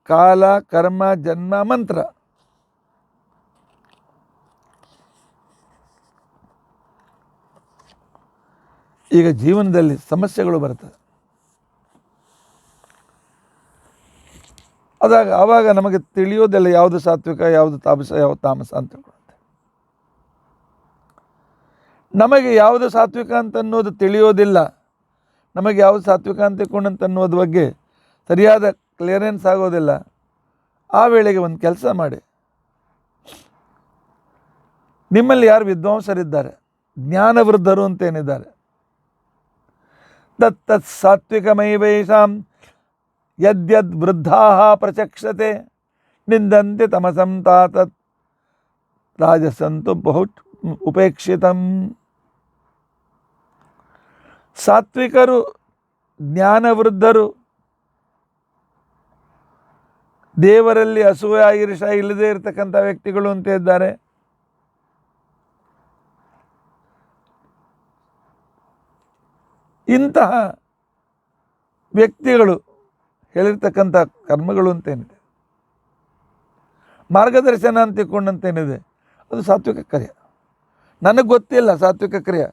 ಕಾಲ, ಕರ್ಮ, ಜನ್ಮ, ಮಂತ್ರ ಈಗ ಜೀವನದಲ್ಲಿ ಸಮಸ್ಯೆಗಳು ಬರ್ತದೆ. ಆವಾಗ ನಮಗೆ ತಿಳಿಯೋದಿಲ್ಲ ಯಾವುದು ಸಾತ್ವಿಕ, ಯಾವುದು ತಾಮಸ, ಯಾವುದು ತಾಮಸ ಅಂತ ತಿಳ್ಕೊಳುತ್ತೆ. ನಮಗೆ ಯಾವುದು ಸಾತ್ವಿಕ ಅಂತ ಅನ್ನೋದು ತಿಳಿಯೋದಿಲ್ಲ. ನಮಗೆ ಯಾವುದು ಸಾತ್ವಿಕ ಅಂತ ತಿಳ್ಕೊಂಡಂತ ಅನ್ನೋದ್ರ ಬಗ್ಗೆ ಸರಿಯಾದ ಕ್ಲಿಯರೆನ್ಸ್ ಆಗೋದಿಲ್ಲ. ಆ ವೇಳೆಗೆ ಒಂದು ಕೆಲಸ ಮಾಡಿ, ನಿಮ್ಮಲ್ಲಿ ಯಾರು ವಿದ್ವಾಂಸರಿದ್ದಾರೆ, ಜ್ಞಾನವೃದ್ಧರು ಅಂತೇನಿದ್ದಾರೆ, ತತ್ತತ್ ಸಾತ್ವಿಕಮೈವೈಷಾಂ ಯದ್ಯದ್ ವೃದ್ಧಾ ಪ್ರಚಕ್ಷತೆ ನಿಂದಂತೆ ತಮಸಂ ತಾತತ್ ರಾಜಸಂತು ಬಹು ಉಪೇಕ್ಷಿತಂ. ಸಾತ್ವಿಕರು, ಜ್ಞಾನವೃದ್ಧರು, ದೇವರಲ್ಲಿ ಅಸೂಯೆ ಈರ್ಷ ಇಲ್ಲದೇ ಇರತಕ್ಕಂಥ ವ್ಯಕ್ತಿಗಳು ಅಂತ ಇದ್ದಾರೆ. ಇಂತಹ ವ್ಯಕ್ತಿಗಳು ಹೇಳಿರ್ತಕ್ಕಂಥ ಕರ್ಮಗಳು ಅಂತೇನಿದೆ, ಮಾರ್ಗದರ್ಶನ ಅಂತ ತಿಳ್ಕೊಂಡಂತೇನಿದೆ, ಅದು ಸಾತ್ವಿಕ ಕ್ರಿಯೆ. ನನಗೆ ಗೊತ್ತಿಲ್ಲ ಸಾತ್ವಿಕ ಕ್ರಿಯೆ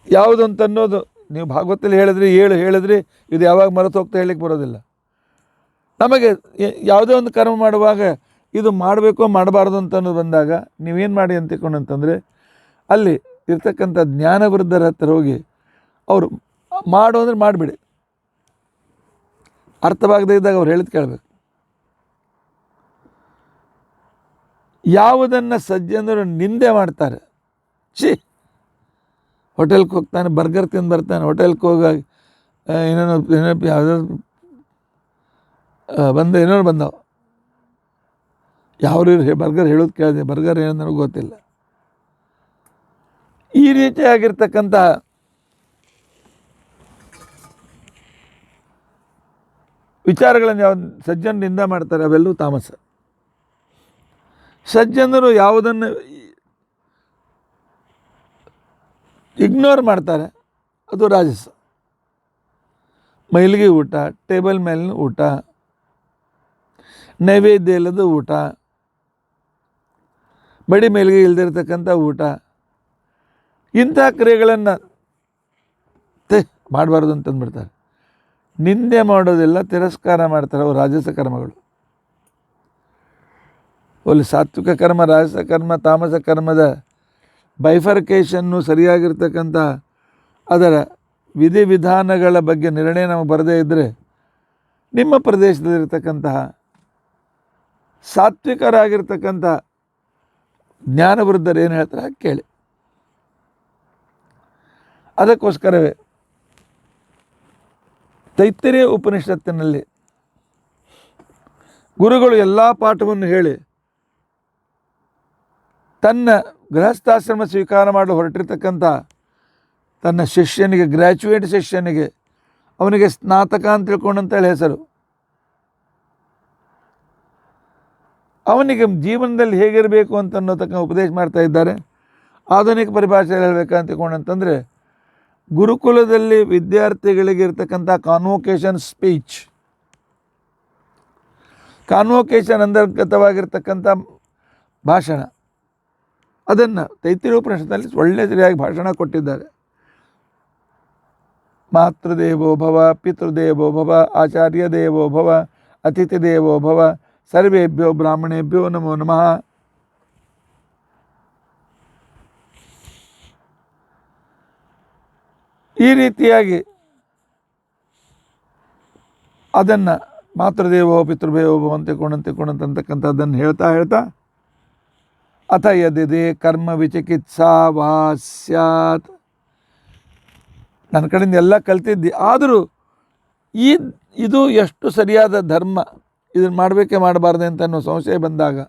ಯಾವುದು ಅಂತ ಅನ್ನೋದು. ನೀವು ಭಾಗವತದಲ್ಲಿ ಹೇಳಿದ್ರಿ, ಹೇಳಿದ್ರಿ, ಇದು ಯಾವಾಗ ಮರೆತು ಹೋಗ್ತಾ ಹೇಳಲಿಕ್ಕೆ ಬರೋದಿಲ್ಲ. ನಮಗೆ ಯಾವುದೇ ಒಂದು ಕರ್ಮ ಮಾಡುವಾಗ ಇದು ಮಾಡಬೇಕು ಮಾಡಬಾರ್ದು ಅಂತ ಅನ್ನೋದು ಬಂದಾಗ ನೀವೇನು ಮಾಡಿ ಅಂತ ತಿಳ್ಕೊಂಡಂತಂದರೆ, ಅಲ್ಲಿ ಇರ್ತಕ್ಕಂಥ ಜ್ಞಾನವೃದ್ಧರ ಹತ್ರ ಹೋಗಿ ಅವರು ಮಾಡು ಅಂದರೆ ಮಾಡಿಬಿಡಿ. ಅರ್ಥವಾಗದೇ ಇದ್ದಾಗ ಅವ್ರು ಹೇಳಿದ್ ಕೇಳಬೇಕು. ಯಾವುದನ್ನು ಸಜ್ಜನರು ನಿಂದೆ ಮಾಡ್ತಾರೆ, ಹೋಟೆಲ್ಗೆ ಹೋಗ್ತಾನೆ, ಬರ್ಗರ್ ತಿಂದು ಬರ್ತಾನೆ, ಹೋಟೆಲ್ಗೆ ಹೋಗಾಗಿ ಏನೇನೋ ಯಾವುದಾದ್ರು ಏನೇನೋ ಬಂದವು, ಯಾವ ಬರ್ಗರ್ ಹೇಳೋದು ಕೇಳಿದೆ, ಬರ್ಗರ್ ಏನೋ ನನಗೆ ಗೊತ್ತಿಲ್ಲ. ಈ ರೀತಿಯಾಗಿರ್ತಕ್ಕಂಥ ವಿಚಾರಗಳನ್ನು ಯಾವ ಸಜ್ಜನರು ನಿಂದ ಮಾಡ್ತಾರೆ ಅವೆಲ್ಲವೂ ತಾಮಸ. ಸಜ್ಜನರು ಯಾವುದನ್ನು ಇಗ್ನೋರ್ ಮಾಡ್ತಾರೆ ಅದು ರಾಜಸ. ಮೈಲಿಗೆ ಊಟ, ಟೇಬಲ್ ಮೇಲಿನ ಊಟ, ನೈವೇದ್ಯ ಇಲ್ಲದ ಊಟ, ಬಡಿ ಮೇಲಿಗೆ ಇಲ್ಲದಿರ್ತಕ್ಕಂಥ ಊಟ, ಇಂಥ ಕ್ರಿಯೆಗಳನ್ನು ಮಾಡಬಾರ್ದು ಅಂತಂದ್ಬಿಡ್ತಾರೆ. ನಿಂದೆ ಮಾಡೋದಿಲ್ಲ, ತಿರಸ್ಕಾರ ಮಾಡ್ತಾರೆ, ಅವು ರಾಜಸ ಕರ್ಮಗಳು. ಅಲ್ಲಿ ಸಾತ್ವಿಕ ಕರ್ಮ, ರಾಜಸ ಕರ್ಮ, ತಾಮಸ ಕರ್ಮದ ಬೈಫರ್ಕೇಷನ್ನು ಸರಿಯಾಗಿರ್ತಕ್ಕಂಥ ಅದರ ವಿಧಿವಿಧಾನಗಳ ಬಗ್ಗೆ ನಿರ್ಣಯ ನಮಗೆ ಬರದೇ ಇದ್ದರೆ, ನಿಮ್ಮ ಪ್ರದೇಶದಲ್ಲಿರ್ತಕ್ಕಂತಹ ಸಾತ್ವಿಕರಾಗಿರ್ತಕ್ಕಂಥ ಜ್ಞಾನವೃದ್ಧರು ಏನು ಹೇಳ್ತಾರೆ ಕೇಳಿ. ಅದಕ್ಕೋಸ್ಕರವೇ ತೈತ್ತಿರೀಯ ಉಪನಿಷತ್ತಿನಲ್ಲಿ ಗುರುಗಳು ಎಲ್ಲ ಪಾಠವನ್ನು ಹೇಳಿ ತನ್ನ ಗೃಹಸ್ಥಾಶ್ರಮ ಸ್ವೀಕಾರ ಮಾಡಲು ಹೊರಟಿರ್ತಕ್ಕಂಥ ತನ್ನ ಶಿಷ್ಯನಿಗೆ, ಗ್ರ್ಯಾಜುಯೇಟ್ ಶಿಷ್ಯನಿಗೆ, ಅವನಿಗೆ ಸ್ನಾತಕ ಅಂತ ತಿಳ್ಕೊಂಡಂತೇಳಿ ಹೆಸರು, ಅವನಿಗೆ ಜೀವನದಲ್ಲಿ ಹೇಗಿರಬೇಕು ಅಂತ ಅನ್ನೋತಕ್ಕ ಉಪದೇಶ ಮಾಡ್ತಾ ಇದ್ದಾರೆ. ಆಧುನಿಕ ಪರಿಭಾಷೆಯಲ್ಲಿ ಹೇಳಬೇಕಂತ ತಿಳ್ಕೊಂಡಂತಂದರೆ, ಗುರುಕುಲದಲ್ಲಿ ವಿದ್ಯಾರ್ಥಿಗಳಿಗೆ ಇರ್ತಕ್ಕಂಥ ಕಾನ್ವೊಕೇಶನ್ ಸ್ಪೀಚ್, ಕಾನ್ವೊಕೇಶನ್ ಅಂತರ್ಗತವಾಗಿರ್ತಕ್ಕಂಥ ಭಾಷಣ, ಅದನ್ನು ತೈತ್ತಿರೀಯ ಉಪನಿಷತ್ತಿನಲ್ಲಿ ಒಳ್ಳೆಯ ಸರಿಯಾಗಿ ಭಾಷಣ ಕೊಟ್ಟಿದ್ದಾರೆ. ಮಾತೃದೇವೋ ಭವ, ಪಿತೃದೇವೋ ಭವ, ಆಚಾರ್ಯ ದೇವೋ ಭವ, ಅತಿಥಿ ದೇವೋ ಭವ, ಸರ್ವೇಭ್ಯೋ ಬ್ರಾಹ್ಮಣೇಭ್ಯೋ ನಮೋ ನಮಃ. ಈ ರೀತಿಯಾಗಿ ಅದನ್ನು ಮಾತೃದೇವೋ ಪಿತೃದೇವೋ ಭವ ಅಂತಕ್ಕಂಥದ್ದನ್ನು ಹೇಳ್ತಾ ಅಥ ಯದಿದೆ ಕರ್ಮ ವಿಚಿಕಿತ್ಸಾ ವಾ ಸ್ಯಾತ್. ನನ್ನ ಕಡೆಯಿಂದ ಎಲ್ಲ ಕಲ್ತಿದ್ದಿ, ಆದರೂ ಇದು ಎಷ್ಟು ಸರಿಯಾದ ಧರ್ಮ, ಇದನ್ನು ಮಾಡಬೇಕೇ ಮಾಡಬಾರ್ದು ಅಂತ ಅನ್ನೋ ಸಂಶಯ ಬಂದಾಗ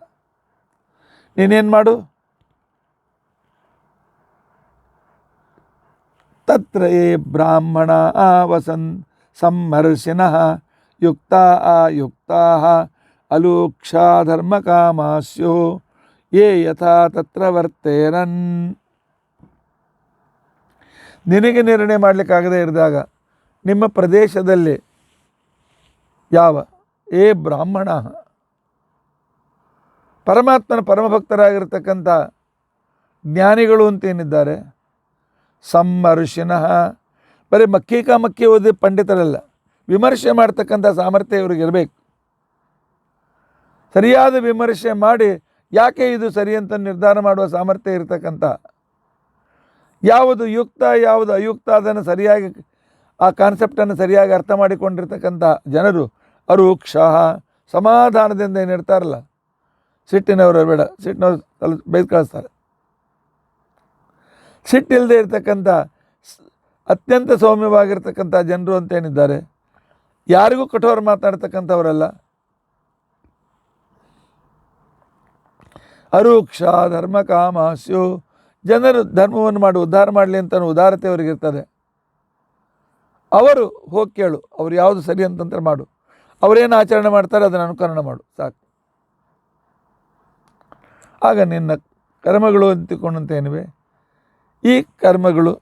ನೀನೇನು ಮಾಡು, ತತ್ರ ಯೇ ಬ್ರಾಹ್ಮಣ ವಸನ್ ಸಂಹರ್ಷಿನಃ ಯುಕ್ತಾ ಅಯುಕ್ತಾ ಅಲೂಕ್ಷಾ ಧರ್ಮಕಾಮಾಸ್ಯೋ ಯೇ ಯಥಾ ತತ್ರ ವರ್ತೇರನ್. ನಿನಗೆ ನಿರ್ಣಯ ಮಾಡಲಿಕ್ಕಾಗದೇ ಇರಿದಾಗ ನಿಮ್ಮ ಪ್ರದೇಶದಲ್ಲಿ ಯಾವ ಏ ಬ್ರಾಹ್ಮಣ, ಪರಮಾತ್ಮನ ಪರಮಭಕ್ತರಾಗಿರ್ತಕ್ಕಂಥ ಜ್ಞಾನಿಗಳು ಅಂತೇನಿದ್ದಾರೆ, ಸಂಮರ್ಷಿನಃ, ಬರೀ ಮಕ್ಕಿ ಓದಿ ಪಂಡಿತರಲ್ಲ, ವಿಮರ್ಶೆ ಮಾಡ್ತಕ್ಕಂಥ ಸಾಮರ್ಥ್ಯ ಇವರಿಗೆ ಇರಬೇಕು. ಸರಿಯಾದ ವಿಮರ್ಶೆ ಮಾಡಿ ಯಾಕೆ ಇದು ಸರಿ ಅಂತ ನಿರ್ಧಾರ ಮಾಡುವ ಸಾಮರ್ಥ್ಯ ಇರತಕ್ಕಂಥ, ಯಾವುದು ಯುಕ್ತ ಯಾವುದು ಅಯುಕ್ತ ಅದನ್ನು ಸರಿಯಾಗಿ ಆ ಕಾನ್ಸೆಪ್ಟನ್ನು ಸರಿಯಾಗಿ ಅರ್ಥ ಮಾಡಿಕೊಂಡಿರ್ತಕ್ಕಂಥ ಜನರು ಅರುಕ್ಷಃ, ಸಮಾಧಾನದಿಂದ ಏನಿರ್ತಾರಲ್ಲ, ಸಿಟ್ಟಿನವರು ಬೇಡ, ಸಿಟ್ಟಿನವ್ರು ಬೈದು ಕಳಿಸ್ತಾರೆ. ಸಿಟ್ಟಿಲ್ಲದೆ ಇರ್ತಕ್ಕಂಥ ಅತ್ಯಂತ ಸೌಮ್ಯವಾಗಿರ್ತಕ್ಕಂಥ ಜನರು ಅಂತೇನಿದ್ದಾರೆ, ಯಾರಿಗೂ ಕಠೋರ ಮಾತಾಡ್ತಕ್ಕಂಥವರಲ್ಲ. ಅರೂಕ್ಷ ಧರ್ಮ ಕಾಮಾಸ್ಯು, ಜನರು ಧರ್ಮವನ್ನು ಮಾಡಿ ಉದ್ಧಾರ ಮಾಡಲಿ ಅಂತ ಉದಾರತೆ ಅವರಿಗಿರ್ತದೆ. ಅವರು ಹೋಗಿ ಕೇಳು, ಅವ್ರು ಯಾವುದು ಸರಿ ಅಂತಂತ ಮಾಡು, ಅವರೇನು ಆಚರಣೆ ಮಾಡ್ತಾರೆ ಅದನ್ನು ಅನುಕರಣ ಮಾಡು, ಸಾಕು. ಆಗ ನಿನ್ನ ಕರ್ಮಗಳು ಅಂತಿಕೊಂಡಂತ ಏನಿವೆ, ಈ ಕರ್ಮಗಳು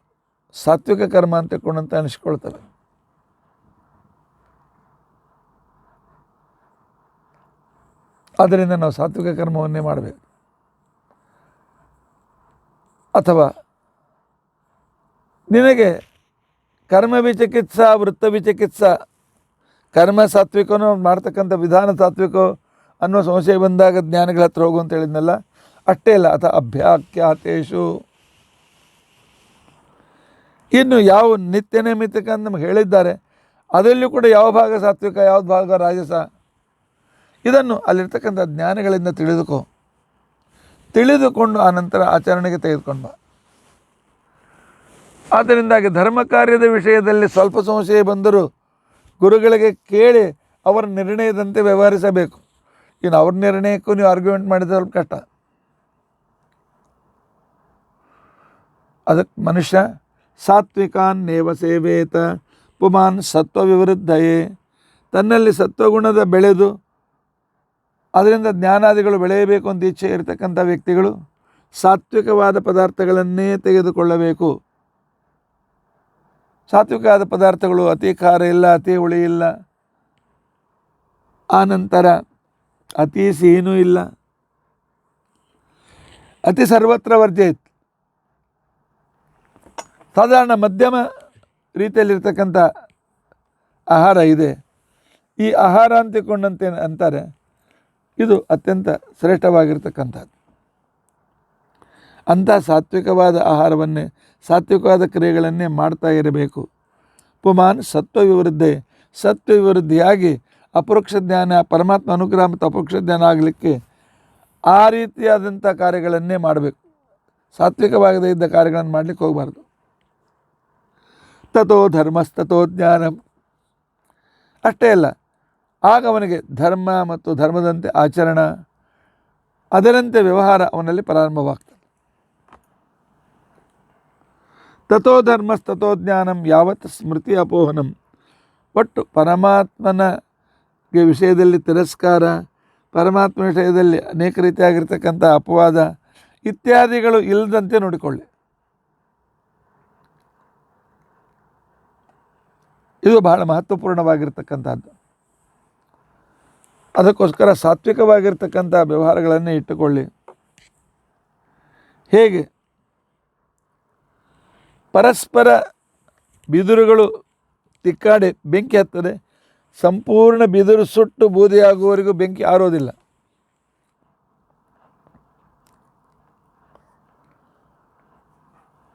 ಸಾತ್ವಿಕ ಕರ್ಮ ಅಂತಿಕೊಂಡಂತೆ ಅನಿಸ್ಕೊಳ್ತವೆ. ಆದ್ದರಿಂದ ನಾವು ಸಾತ್ವಿಕ ಕರ್ಮವನ್ನೇ ಮಾಡಬೇಕು. ಅಥವಾ ನಿನಗೆ ಕರ್ಮ ವಿಚಿಕಿತ್ಸಾ ವೃತ್ತ ವಿಚಿಕಿತ್ಸಾ, ಕರ್ಮ ಸಾತ್ವಿಕನೋ ಮಾಡ್ತಕ್ಕಂಥ ವಿಧಾನ ಸಾತ್ವಿಕೋ ಅನ್ನೋ ಸಂಶಯ ಬಂದಾಗ ಜ್ಞಾನಿಗಳ ಹತ್ರ ಹೋಗು ಅಂತ ಹೇಳಿದ್ನಲ್ಲ, ಅಷ್ಟೇ ಇಲ್ಲ. ಅಥವಾ ಅಭ್ಯಾಖ್ಯಾತೇಶು, ಇನ್ನು ಯಾವ ನಿತ್ಯ ನೈಮಿತ್ತಿಕ ಅಂತ ನಮ್ಗೆ ಹೇಳಿದ್ದಾರೆ ಅದರಲ್ಲೂ ಕೂಡ ಯಾವ ಭಾಗ ಸಾತ್ವಿಕ ಯಾವ್ದು ಭಾಗ ರಾಜಸ, ಇದನ್ನು ಅಲ್ಲಿರ್ತಕ್ಕಂಥ ಜ್ಞಾನಿಗಳಿಂದ ತಿಳಿದುಕೊಂಡು ಆನಂತರ ಆಚರಣೆಗೆ ತೆಗೆದುಕೊಂಡು ಬಾ. ಆದ್ದರಿಂದಾಗಿ ಧರ್ಮ ಕಾರ್ಯದ ವಿಷಯದಲ್ಲಿ ಸ್ವಲ್ಪ ಸಂಶಯ ಬಂದರೂ ಗುರುಗಳಿಗೆ ಕೇಳಿ ಅವರ ನಿರ್ಣಯದಂತೆ ವ್ಯವಹರಿಸಬೇಕು. ಇನ್ನು ಅವ್ರ ನಿರ್ಣಯಕ್ಕೂ ನೀವು ಆರ್ಗ್ಯುಮೆಂಟ್ ಮಾಡಿದ್ರೆ ಸ್ವಲ್ಪ ಕಷ್ಟ. ಅದಕ್ಕೆ ಮನುಷ್ಯ ಸಾತ್ವಿಕಾನ್ನೇವ ಸೇವೇತ ಪುಮಾನ್ ಸತ್ವವಿವೃದ್ಧಯೇ, ತನ್ನಲ್ಲಿ ಸತ್ವಗುಣದ ಬೆಳೆದು ಅದರಿಂದ ಜ್ಞಾನಾದಿಗಳು ಬೆಳೆಯಬೇಕು ಅಂತ ಇಚ್ಛೆ ಇರತಕ್ಕಂಥ ವ್ಯಕ್ತಿಗಳು ಸಾತ್ವಿಕವಾದ ಪದಾರ್ಥಗಳನ್ನೇ ತೆಗೆದುಕೊಳ್ಳಬೇಕು. ಸಾತ್ವಿಕವಾದ ಪದಾರ್ಥಗಳು ಅತಿ ಖಾರ ಇಲ್ಲ, ಅತಿ ಹುಳಿ ಇಲ್ಲ, ಆನಂತರ ಅತಿ ಸಿಹಿನೂ ಇಲ್ಲ, ಅತಿ ಸರ್ವತ್ರ ವರ್ಜಯಿತ್, ಸಾಧಾರಣ ಮಧ್ಯಮ ರೀತಿಯಲ್ಲಿರ್ತಕ್ಕಂಥ ಆಹಾರ ಇದೆ. ಈ ಆಹಾರ ಅಂತಿಕೊಂಡಂತೆ ಅಂತಾರೆ ಇದು ಅತ್ಯಂತ ಶ್ರೇಷ್ಠವಾಗಿರ್ತಕ್ಕಂಥದ್ದು. ಅಂಥ ಸಾತ್ವಿಕವಾದ ಆಹಾರವನ್ನೇ, ಸಾತ್ವಿಕವಾದ ಕ್ರಿಯೆಗಳನ್ನೇ ಮಾಡ್ತಾ ಇರಬೇಕು. ಪುಮಾನ್ ಸತ್ವವಿವೃದ್ಧಿ, ಸತ್ವವಿವೃದ್ಧಿಯಾಗಿ ಅಪರೋಕ್ಷ ಜ್ಞಾನ, ಪರಮಾತ್ಮ ಅನುಗ್ರಹ ಮತ್ತು ಅಪರೋಕ್ಷ ಜ್ಞಾನ ಆಗಲಿಕ್ಕೆ ಆ ರೀತಿಯಾದಂಥ ಕಾರ್ಯಗಳನ್ನೇ ಮಾಡಬೇಕು. ಸಾತ್ವಿಕವಾಗದೇ ಇದ್ದ ಕಾರ್ಯಗಳನ್ನು ಮಾಡಲಿಕ್ಕೆ ಹೋಗಬಾರ್ದು. ತಥೋ ಧರ್ಮಸ್ತಥೋ ಜ್ಞಾನಂ, ಅಷ್ಟೇ ಅಲ್ಲ, ಆಗ ಅವನಿಗೆ ಧರ್ಮ ಮತ್ತು ಧರ್ಮದಂತೆ ಆಚರಣ, ಅದರಂತೆ ವ್ಯವಹಾರ ಅವನಲ್ಲಿ ಪ್ರಾರಂಭವಾಗ್ತದೆ. ತಥೋ ಧರ್ಮಸ್ತಥೋ ಜ್ಞಾನಂ ಯಾವತ್ ಸ್ಮೃತಿ ಅಪೋಹನಂ, ಒಟ್ಟು ಪರಮಾತ್ಮನಿಗೆ ವಿಷಯದಲ್ಲಿ ತಿರಸ್ಕಾರ, ಪರಮಾತ್ಮ ವಿಷಯದಲ್ಲಿ ಅನೇಕ ರೀತಿಯಾಗಿರ್ತಕ್ಕಂಥ ಅಪವಾದ ಇತ್ಯಾದಿಗಳು ಇಲ್ಲದಂತೆ ನೋಡಿಕೊಳ್ಳಿ. ಇದು ಬಹಳ ಮಹತ್ವಪೂರ್ಣವಾಗಿರ್ತಕ್ಕಂಥದ್ದು. ಅದಕ್ಕೋಸ್ಕರ ಸಾತ್ವಿಕವಾಗಿರ್ತಕ್ಕಂಥ ವ್ಯವಹಾರಗಳನ್ನೇ ಇಟ್ಟುಕೊಳ್ಳಿ. ಹೇಗೆ ಪರಸ್ಪರ ಬಿದಿರುಗಳು ತಿಕ್ಕಾಡಿ ಬೆಂಕಿ ಹತ್ತದೆ, ಸಂಪೂರ್ಣ ಬಿದಿರು ಸುಟ್ಟು ಬೂದಿಯಾಗುವವರೆಗೂ ಬೆಂಕಿ ಆರೋದಿಲ್ಲ.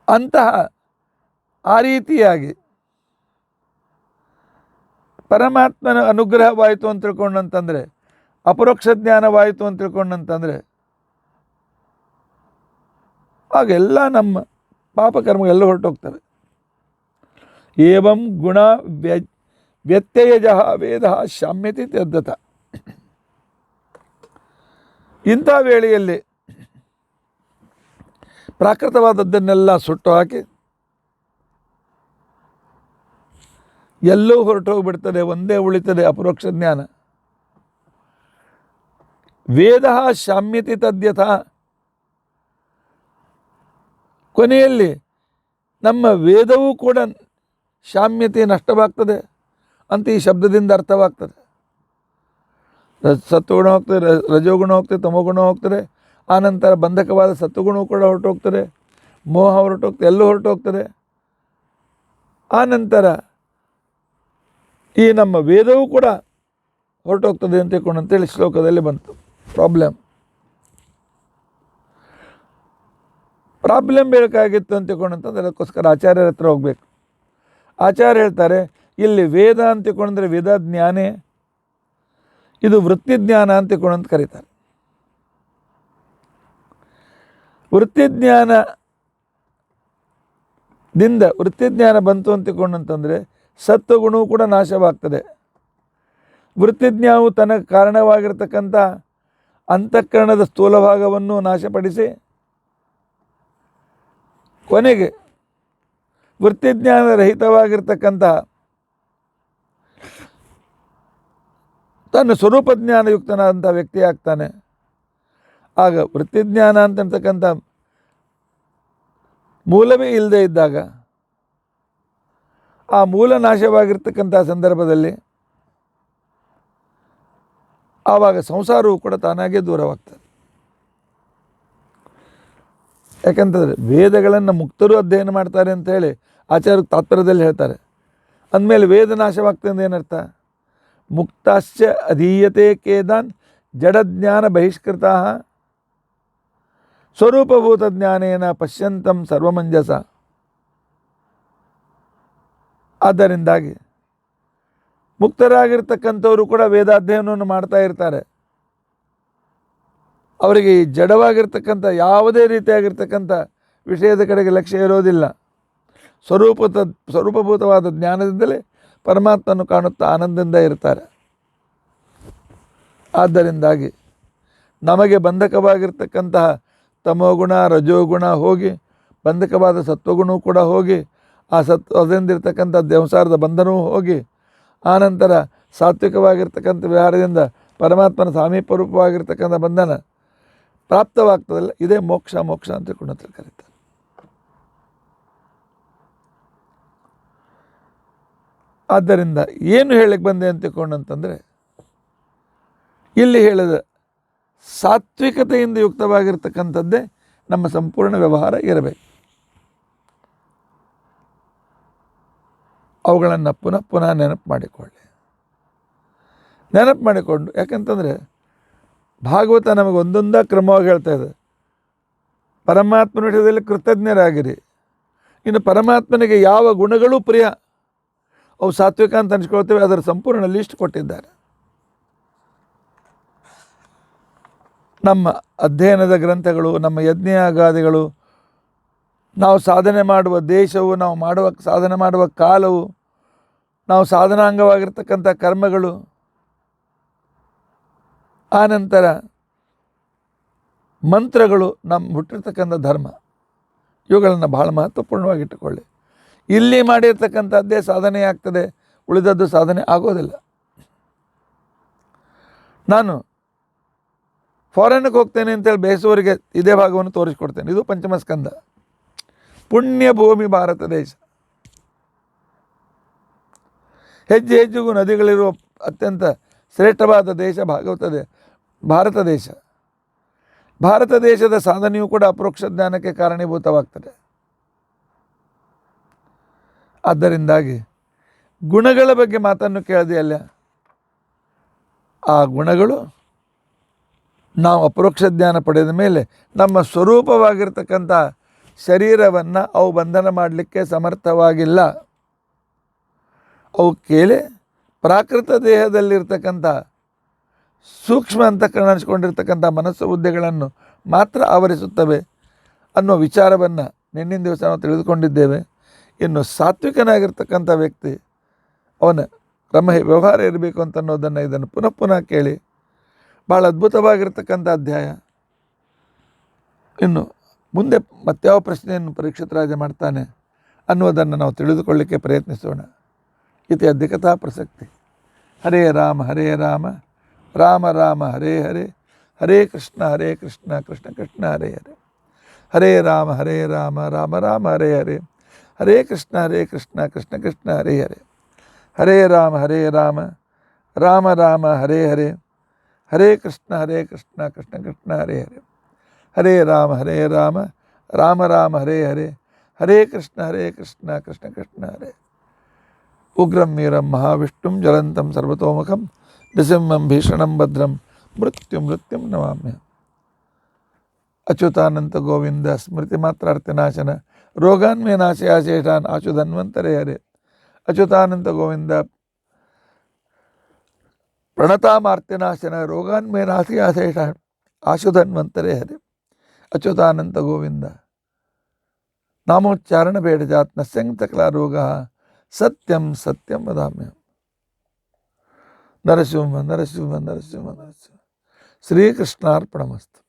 ಅಂತಹ ಆ ರೀತಿಯಾಗಿ ಪರಮಾತ್ಮನ ಅನುಗ್ರಹವಾಯಿತು ಅಂತ ತಿಳ್ಕೊಂಡಂತಂದರೆ, ಅಪರೋಕ್ಷ ಜ್ಞಾನವಾಯಿತು ಅಂತ ತಿಳ್ಕೊಂಡಂತಂದರೆ ಆಗೆಲ್ಲ ನಮ್ಮ ಪಾಪಕರ್ಮಗಳೆಲ್ಲ ಹೊರಟೋಗ್ತವೆ. ಏವಂ ಗುಣ ವ್ಯತ್ಯಯಜ ವೇದ ಶಾಮ್ಯತೆ ತದ್ದತ. ಇಂಥ ವೇಳೆಯಲ್ಲಿ ಪ್ರಾಕೃತವಾದದ್ದನ್ನೆಲ್ಲ ಸುಟ್ಟು ಹಾಕಿ ಎಲ್ಲೂ ಹೊರಟೋಗ್ಬಿಡ್ತದೆ, ಒಂದೇ ಉಳಿತದೆ ಅಪರೋಕ್ಷ ಜ್ಞಾನ. ವೇದ ಶಾಮ್ಯತಿ ತದ್ಯಥ, ಕೊನೆಯಲ್ಲಿ ನಮ್ಮ ವೇದವೂ ಕೂಡ ಶಾಮ್ಯತೆ ನಷ್ಟವಾಗ್ತದೆ ಅಂತ ಈ ಶಬ್ದದಿಂದ ಅರ್ಥವಾಗ್ತದೆ. ಸತ್ವಗುಣ ಹೋಗ್ತದೆ, ರಜೋಗುಣ ಹೋಗ್ತದೆ, ತಮೋಗುಣ ಹೋಗ್ತದೆ, ಆನಂತರ ಬಂಧಕವಾದ ಸತ್ವಗುಣವೂ ಕೂಡ ಹೊರಟೋಗ್ತದೆ, ಮೋಹ ಹೊರಟೋಗ್ತದೆ, ಎಲ್ಲೂ ಹೊರಟೋಗ್ತದೆ. ಆನಂತರ ಈ ನಮ್ಮ ವೇದವೂ ಕೂಡ ಹೊರಟೋಗ್ತದೆ ಅಂತ ತಿಳ್ಕೊಂಡಂತೇಳಿ ಶ್ಲೋಕದಲ್ಲಿ ಬಂತು. ಪ್ರಾಬ್ಲಮ್ ಬೇಕಾಗಿತ್ತು ಅಂತ ತಿಳ್ಕೊಂಡಂತಂದ್ರೆ ಅದಕ್ಕೋಸ್ಕರ ಆಚಾರ್ಯರ ಹತ್ರ ಹೋಗ್ಬೇಕು. ಆಚಾರ್ಯ ಹೇಳ್ತಾರೆ, ಇಲ್ಲಿ ವೇದ ಅಂತ ತಿಳ್ಕೊಂಡ್ರೆ ವೇದ ಜ್ಞಾನೇ, ಇದು ವೃತ್ತಿಜ್ಞಾನ ಅಂತ ತಿಳ್ಕೊಂಡಂತ ಕರೀತಾರೆ. ವೃತ್ತಿಜ್ಞಾನ ದಿಂದ ವೃತ್ತಿಜ್ಞಾನ ಬಂತು ಅಂತಕೊಂಡಂತಂದರೆ ಸತ್ವಗುಣವು ಕೂಡ ನಾಶವಾಗ್ತದೆ. ವೃತ್ತಿಜ್ಞಾನವು ತನಗೆ ಕಾರಣವಾಗಿರ್ತಕ್ಕಂಥ ಅಂತಃಕರಣದ ಸ್ಥೂಲ ಭಾಗವನ್ನು ನಾಶಪಡಿಸಿ ಕೊನೆಗೆ ವೃತ್ತಿಜ್ಞಾನ ರಹಿತವಾಗಿರ್ತಕ್ಕಂತಹ ತನ್ನ ಸ್ವರೂಪ ಜ್ಞಾನಯುಕ್ತನಾದಂಥ ವ್ಯಕ್ತಿ ಆಗ್ತಾನೆ. ಆಗ ವೃತ್ತಿಜ್ಞಾನ ಅಂತಕ್ಕಂಥ ಮೂಲವೇ ಇಲ್ಲದೆ ಇದ್ದಾಗ ಆ ಮೂಲ ನಾಶವಾಗಿರ್ತಕ್ಕಂಥ ಸಂದರ್ಭದಲ್ಲಿ ಆವಾಗ ಸಂಸಾರವು ಕೂಡ ತಾನಾಗೇ ದೂರವಾಗ್ತದೆ. ಯಾಕಂತಂದರೆ ವೇದಗಳನ್ನು ಮುಕ್ತರು ಅಧ್ಯಯನ ಮಾಡ್ತಾರೆ ಅಂತ ಹೇಳಿ ಆಚಾರ್ಯ ತಾತ್ಪರ್ಯದಲ್ಲಿ ಹೇಳ್ತಾರೆ. ಅಂದಮೇಲೆ ವೇದ ನಾಶವಾಗ್ತದೆ ಅಂತ ಏನರ್ಥ? ಮುಕ್ತಾಶ್ಚ ಅಧೀಯತೆ ಕೇದಾನ್ ಜಡಜ್ಞಾನ ಬಹಿಷ್ಕೃತ ಸ್ವರೂಪಭೂತ ಜ್ಞಾನೇನ ಪಶ್ಯಂತಂ ಸರ್ವಮಂಜಸ. ಆದ್ದರಿಂದಾಗಿ ಮುಕ್ತರಾಗಿರ್ತಕ್ಕಂಥವರು ಕೂಡ ವೇದಾಧ್ಯಯನವನ್ನು ಮಾಡ್ತಾ ಇರ್ತಾರೆ. ಅವರಿಗೆ ಈ ಜಡವಾಗಿರ್ತಕ್ಕಂಥ ಯಾವುದೇ ರೀತಿಯಾಗಿರ್ತಕ್ಕಂಥ ವಿಷಯದ ಕಡೆಗೆ ಲಕ್ಷ್ಯ ಇರೋದಿಲ್ಲ. ಸ್ವರೂಪಭೂತವಾದ ಜ್ಞಾನದಿಂದಲೇ ಪರಮಾತ್ಮನ್ನು ಕಾಣುತ್ತಾ ಆನಂದದಿಂದ ಇರ್ತಾರೆ. ಆದ್ದರಿಂದಾಗಿ ನಮಗೆ ಬಂಧಕವಾಗಿರ್ತಕ್ಕಂತಹ ತಮೋಗುಣ ರಜೋಗುಣ ಹೋಗಿ ಬಂಧಕವಾದ ಸತ್ವಗುಣವೂ ಕೂಡ ಹೋಗಿ ಆ ಅದರಿಂದಿರ್ತಕ್ಕಂಥ ಸಂಸಾರದ ಬಂಧನವೂ ಹೋಗಿ ಆನಂತರ ಸಾತ್ವಿಕವಾಗಿರ್ತಕ್ಕಂಥ ವ್ಯವಹಾರದಿಂದ ಪರಮಾತ್ಮನ ಸಾಮೀಪ್ಯ ರೂಪವಾಗಿರ್ತಕ್ಕಂಥ ಬಂಧನ ಪ್ರಾಪ್ತವಾಗ್ತದಲ್ಲ, ಇದೇ ಮೋಕ್ಷ ಅಂತ ಕರೀತಾರೆ. ಆದ್ದರಿಂದ ಏನು ಹೇಳಕ್ಕೆ ಬಂದೆ ಅಂತಕೊಂಡಂತಂದರೆ ಇಲ್ಲಿ ಹೇಳಿದ ಸಾತ್ವಿಕತೆಯಿಂದ ಯುಕ್ತವಾಗಿರ್ತಕ್ಕಂಥದ್ದೇ ನಮ್ಮ ಸಂಪೂರ್ಣ ವ್ಯವಹಾರ ಇರಬೇಕು. ಅವುಗಳನ್ನು ಪುನಃ ನೆನಪು ಮಾಡಿಕೊಂಡು ಯಾಕಂತಂದರೆ ಭಾಗವತ ನಮಗೆ ಒಂದೊಂದೇ ಕ್ರಮವಾಗಿ ಹೇಳ್ತಾ ಇದೆ. ಪರಮಾತ್ಮನ ವಿಷಯದಲ್ಲಿ ಕೃತಜ್ಞರಾಗಿರಿ. ಇನ್ನು ಪರಮಾತ್ಮನಿಗೆ ಯಾವ ಗುಣಗಳೂ ಪ್ರಿಯ, ಅವು ಸಾತ್ವಿಕ ಅಂತ ಅನ್ಸ್ಕೊಳ್ತೇವೆ, ಅದರ ಸಂಪೂರ್ಣ ಲಿಸ್ಟ್ ಕೊಟ್ಟಿದ್ದಾರೆ. ನಮ್ಮ ಅಧ್ಯಯನದ ಗ್ರಂಥಗಳು, ನಮ್ಮ ಯಜ್ಞಯಾಗಾದಿಗಳು, ನಾವು ಸಾಧನೆ ಮಾಡುವ ದೇಶವು, ನಾವು ಸಾಧನೆ ಮಾಡುವ ಕಾಲವು, ನಾವು ಸಾಧನಾಂಗವಾಗಿರ್ತಕ್ಕಂಥ ಕರ್ಮಗಳು, ಆನಂತರ ಮಂತ್ರಗಳು, ನಮ್ಮ ಹುಟ್ಟಿರ್ತಕ್ಕಂಥ ಧರ್ಮ, ಇವುಗಳನ್ನು ಬಹಳ ಮಹತ್ವಪೂರ್ಣವಾಗಿಟ್ಟುಕೊಳ್ಳಿ. ಇಲ್ಲಿ ಮಾಡಿರ್ತಕ್ಕಂಥದ್ದೇ ಸಾಧನೆ ಆಗ್ತದೆ, ಉಳಿದದ್ದು ಸಾಧನೆ ಆಗೋದಿಲ್ಲ. ನಾನು ಫಾರಿನ್ಗೆ ಹೋಗ್ತೇನೆ ಅಂತೇಳಿ ಬೇಸೋರಿಗೆ ಇದೇ ಭಾಗವನ್ನು ತೋರಿಸ್ಕೊಡ್ತೇನೆ. ಇದು ಪಂಚಮಸ್ಕಂದ. ಪುಣ್ಯ ಭೂಮಿ ಭಾರತ ದೇಶ. ಹೆಜ್ಜೆ ಹೆಜ್ಜೆಗೂ ನದಿಗಳಿರುವ ಅತ್ಯಂತ ಶ್ರೇಷ್ಠವಾದ ದೇಶ ಭಾರತ ದೇಶ. ಭಾರತ ದೇಶದ ಸಾಧನೆಯೂ ಕೂಡ ಅಪರೋಕ್ಷ ಜ್ಞಾನಕ್ಕೆ ಕಾರಣೀಭೂತವಾಗ್ತದೆ. ಆದ್ದರಿಂದಾಗಿ ಗುಣಗಳ ಬಗ್ಗೆ ಮಾತನ್ನು ಕೇಳಿದೆಯಲ್ಲ, ಆ ಗುಣಗಳು ನಾವು ಅಪರೋಕ್ಷ ಜ್ಞಾನ ಪಡೆದ ಮೇಲೆ ನಮ್ಮ ಸ್ವರೂಪವಾಗಿರ್ತಕ್ಕಂಥ ಶರೀರವನ್ನು ಅವು ಬಂಧನ ಮಾಡಲಿಕ್ಕೆ ಸಮರ್ಥವಾಗಿಲ್ಲ. ಅವು ಕೇಳಿ ಪ್ರಾಕೃತ ದೇಹದಲ್ಲಿರ್ತಕ್ಕಂಥ ಸೂಕ್ಷ್ಮ ಅಂತಃಕರಣ ಅನಿಸ್ಕೊಂಡಿರ್ತಕ್ಕಂಥ ಮನಸ್ಸು ಹುದ್ದೆಗಳನ್ನು ಮಾತ್ರ ಆವರಿಸುತ್ತವೆ ಅನ್ನೋ ವಿಚಾರವನ್ನು ನಿನ್ನಿನ ದಿವಸ ನಾವು ತಿಳಿದುಕೊಂಡಿದ್ದೇವೆ. ಇನ್ನು ಸಾತ್ವಿಕನಾಗಿರ್ತಕ್ಕಂಥ ವ್ಯಕ್ತಿ ಅವನ ವ್ಯವಹಾರ ಇರಬೇಕು ಅಂತ ಅನ್ನೋದನ್ನು ಇದನ್ನು ಪುನಃ ಕೇಳಿ ಭಾಳ ಅದ್ಭುತವಾಗಿರ್ತಕ್ಕಂಥ ಅಧ್ಯಾಯ. ಇನ್ನು ಮುಂದೆ ಮತ್ಯಾವ ಪ್ರಶ್ನೆಯನ್ನು ಪರೀಕ್ಷಿತ ರಾಜ ಮಾಡ್ತಾನೆ ಅನ್ನುವುದನ್ನು ನಾವು ತಿಳಿದುಕೊಳ್ಳಿಕ್ಕೆ ಪ್ರಯತ್ನಿಸೋಣ. ಇತಿ ಅಧಿಕತಾ ಪ್ರಸಕ್ತಿ. ಹರೇ ರಾಮ ರಾಮ ರಾಮ ಹರೇ ಹರೇ, ಹರೇ ಕೃಷ್ಣ ಕೃಷ್ಣ ಕೃಷ್ಣ ಹರೇ ಹರೇ, ಹರೇ ರಾಮ ರಾಮ ರಾಮ ಹರೇ ಹರೇ, ಹರೇ ಕೃಷ್ಣ ಕೃಷ್ಣ ಕೃಷ್ಣ ಹರೇ ಹರೇ, ಹರೇ ರಾಮ ರಾಮ ರಾಮ ಹರೇ ಹರೇ, ಹರೇ ಕೃಷ್ಣ ಕೃಷ್ಣ ಕೃಷ್ಣ ಹರೇ ಹರೇ, ಹರೇ ರಾಮ ರಾಮ ರಾಮ ಹರೇ ಹರೇ, ಹರೇ ಕೃಷ್ಣ ಕೃಷ್ಣ ಕೃಷ್ಣ ಹರೇ. ಉಗ್ರಂ ವೀರಂ ಮಹಾವಿಷ್ಣುಂ ಜ್ವಲಂತಂ ಸರ್ವತೋಮುಖಂ ನೃಸಿಂಹಂ ಭೀಷಣಂ ಭದ್ರಂ ಮೃತ್ಯುಂ ನಮಾಮ್ಯಹಂ. ಅಚ್ಯುತಾನಂತ ಗೋವಿಂದ ಸ್ಮೃತಿ ಮಾತ್ರಾರ್ಥನಾಶನ ರೋಗಾನ್ಮೇ ನಾಶಯಾಶೇಷಾನ್ ಆಶುಧನ್ವಂತರೇ ಹರೇ. ಅಚ್ಯುತಾನಂತ ಗೋವಿಂದ ಪ್ರಣತಾಮಾರ್ತಿನಾಶನ ರೋಗಾನ್ಮೇ ನಾಶಯಾಶೇಷಾನ್ ಆಶುಧನ್ವಂತರೇ ಹರೇ. ಅಚ್ಯುತಾನಂತ ಗೋವಿಂದ ನಾಮೋಚ್ಚಾರಣ ಬೇಡ ಜಾತ್ ನ ಸಂತಕಲಾ ರೋಗ ಸತ್ಯಂ ಸತ್ಯಂ ವದಾಮ್ಯಹಂ. ನರಸಿಂಹ ನರಸಿಂಹ ನರಸಿಂಹ ನರಸಿಂಹ. ಶ್ರೀಕೃಷ್ಣಾರ್ಪಣಮಸ್ತು.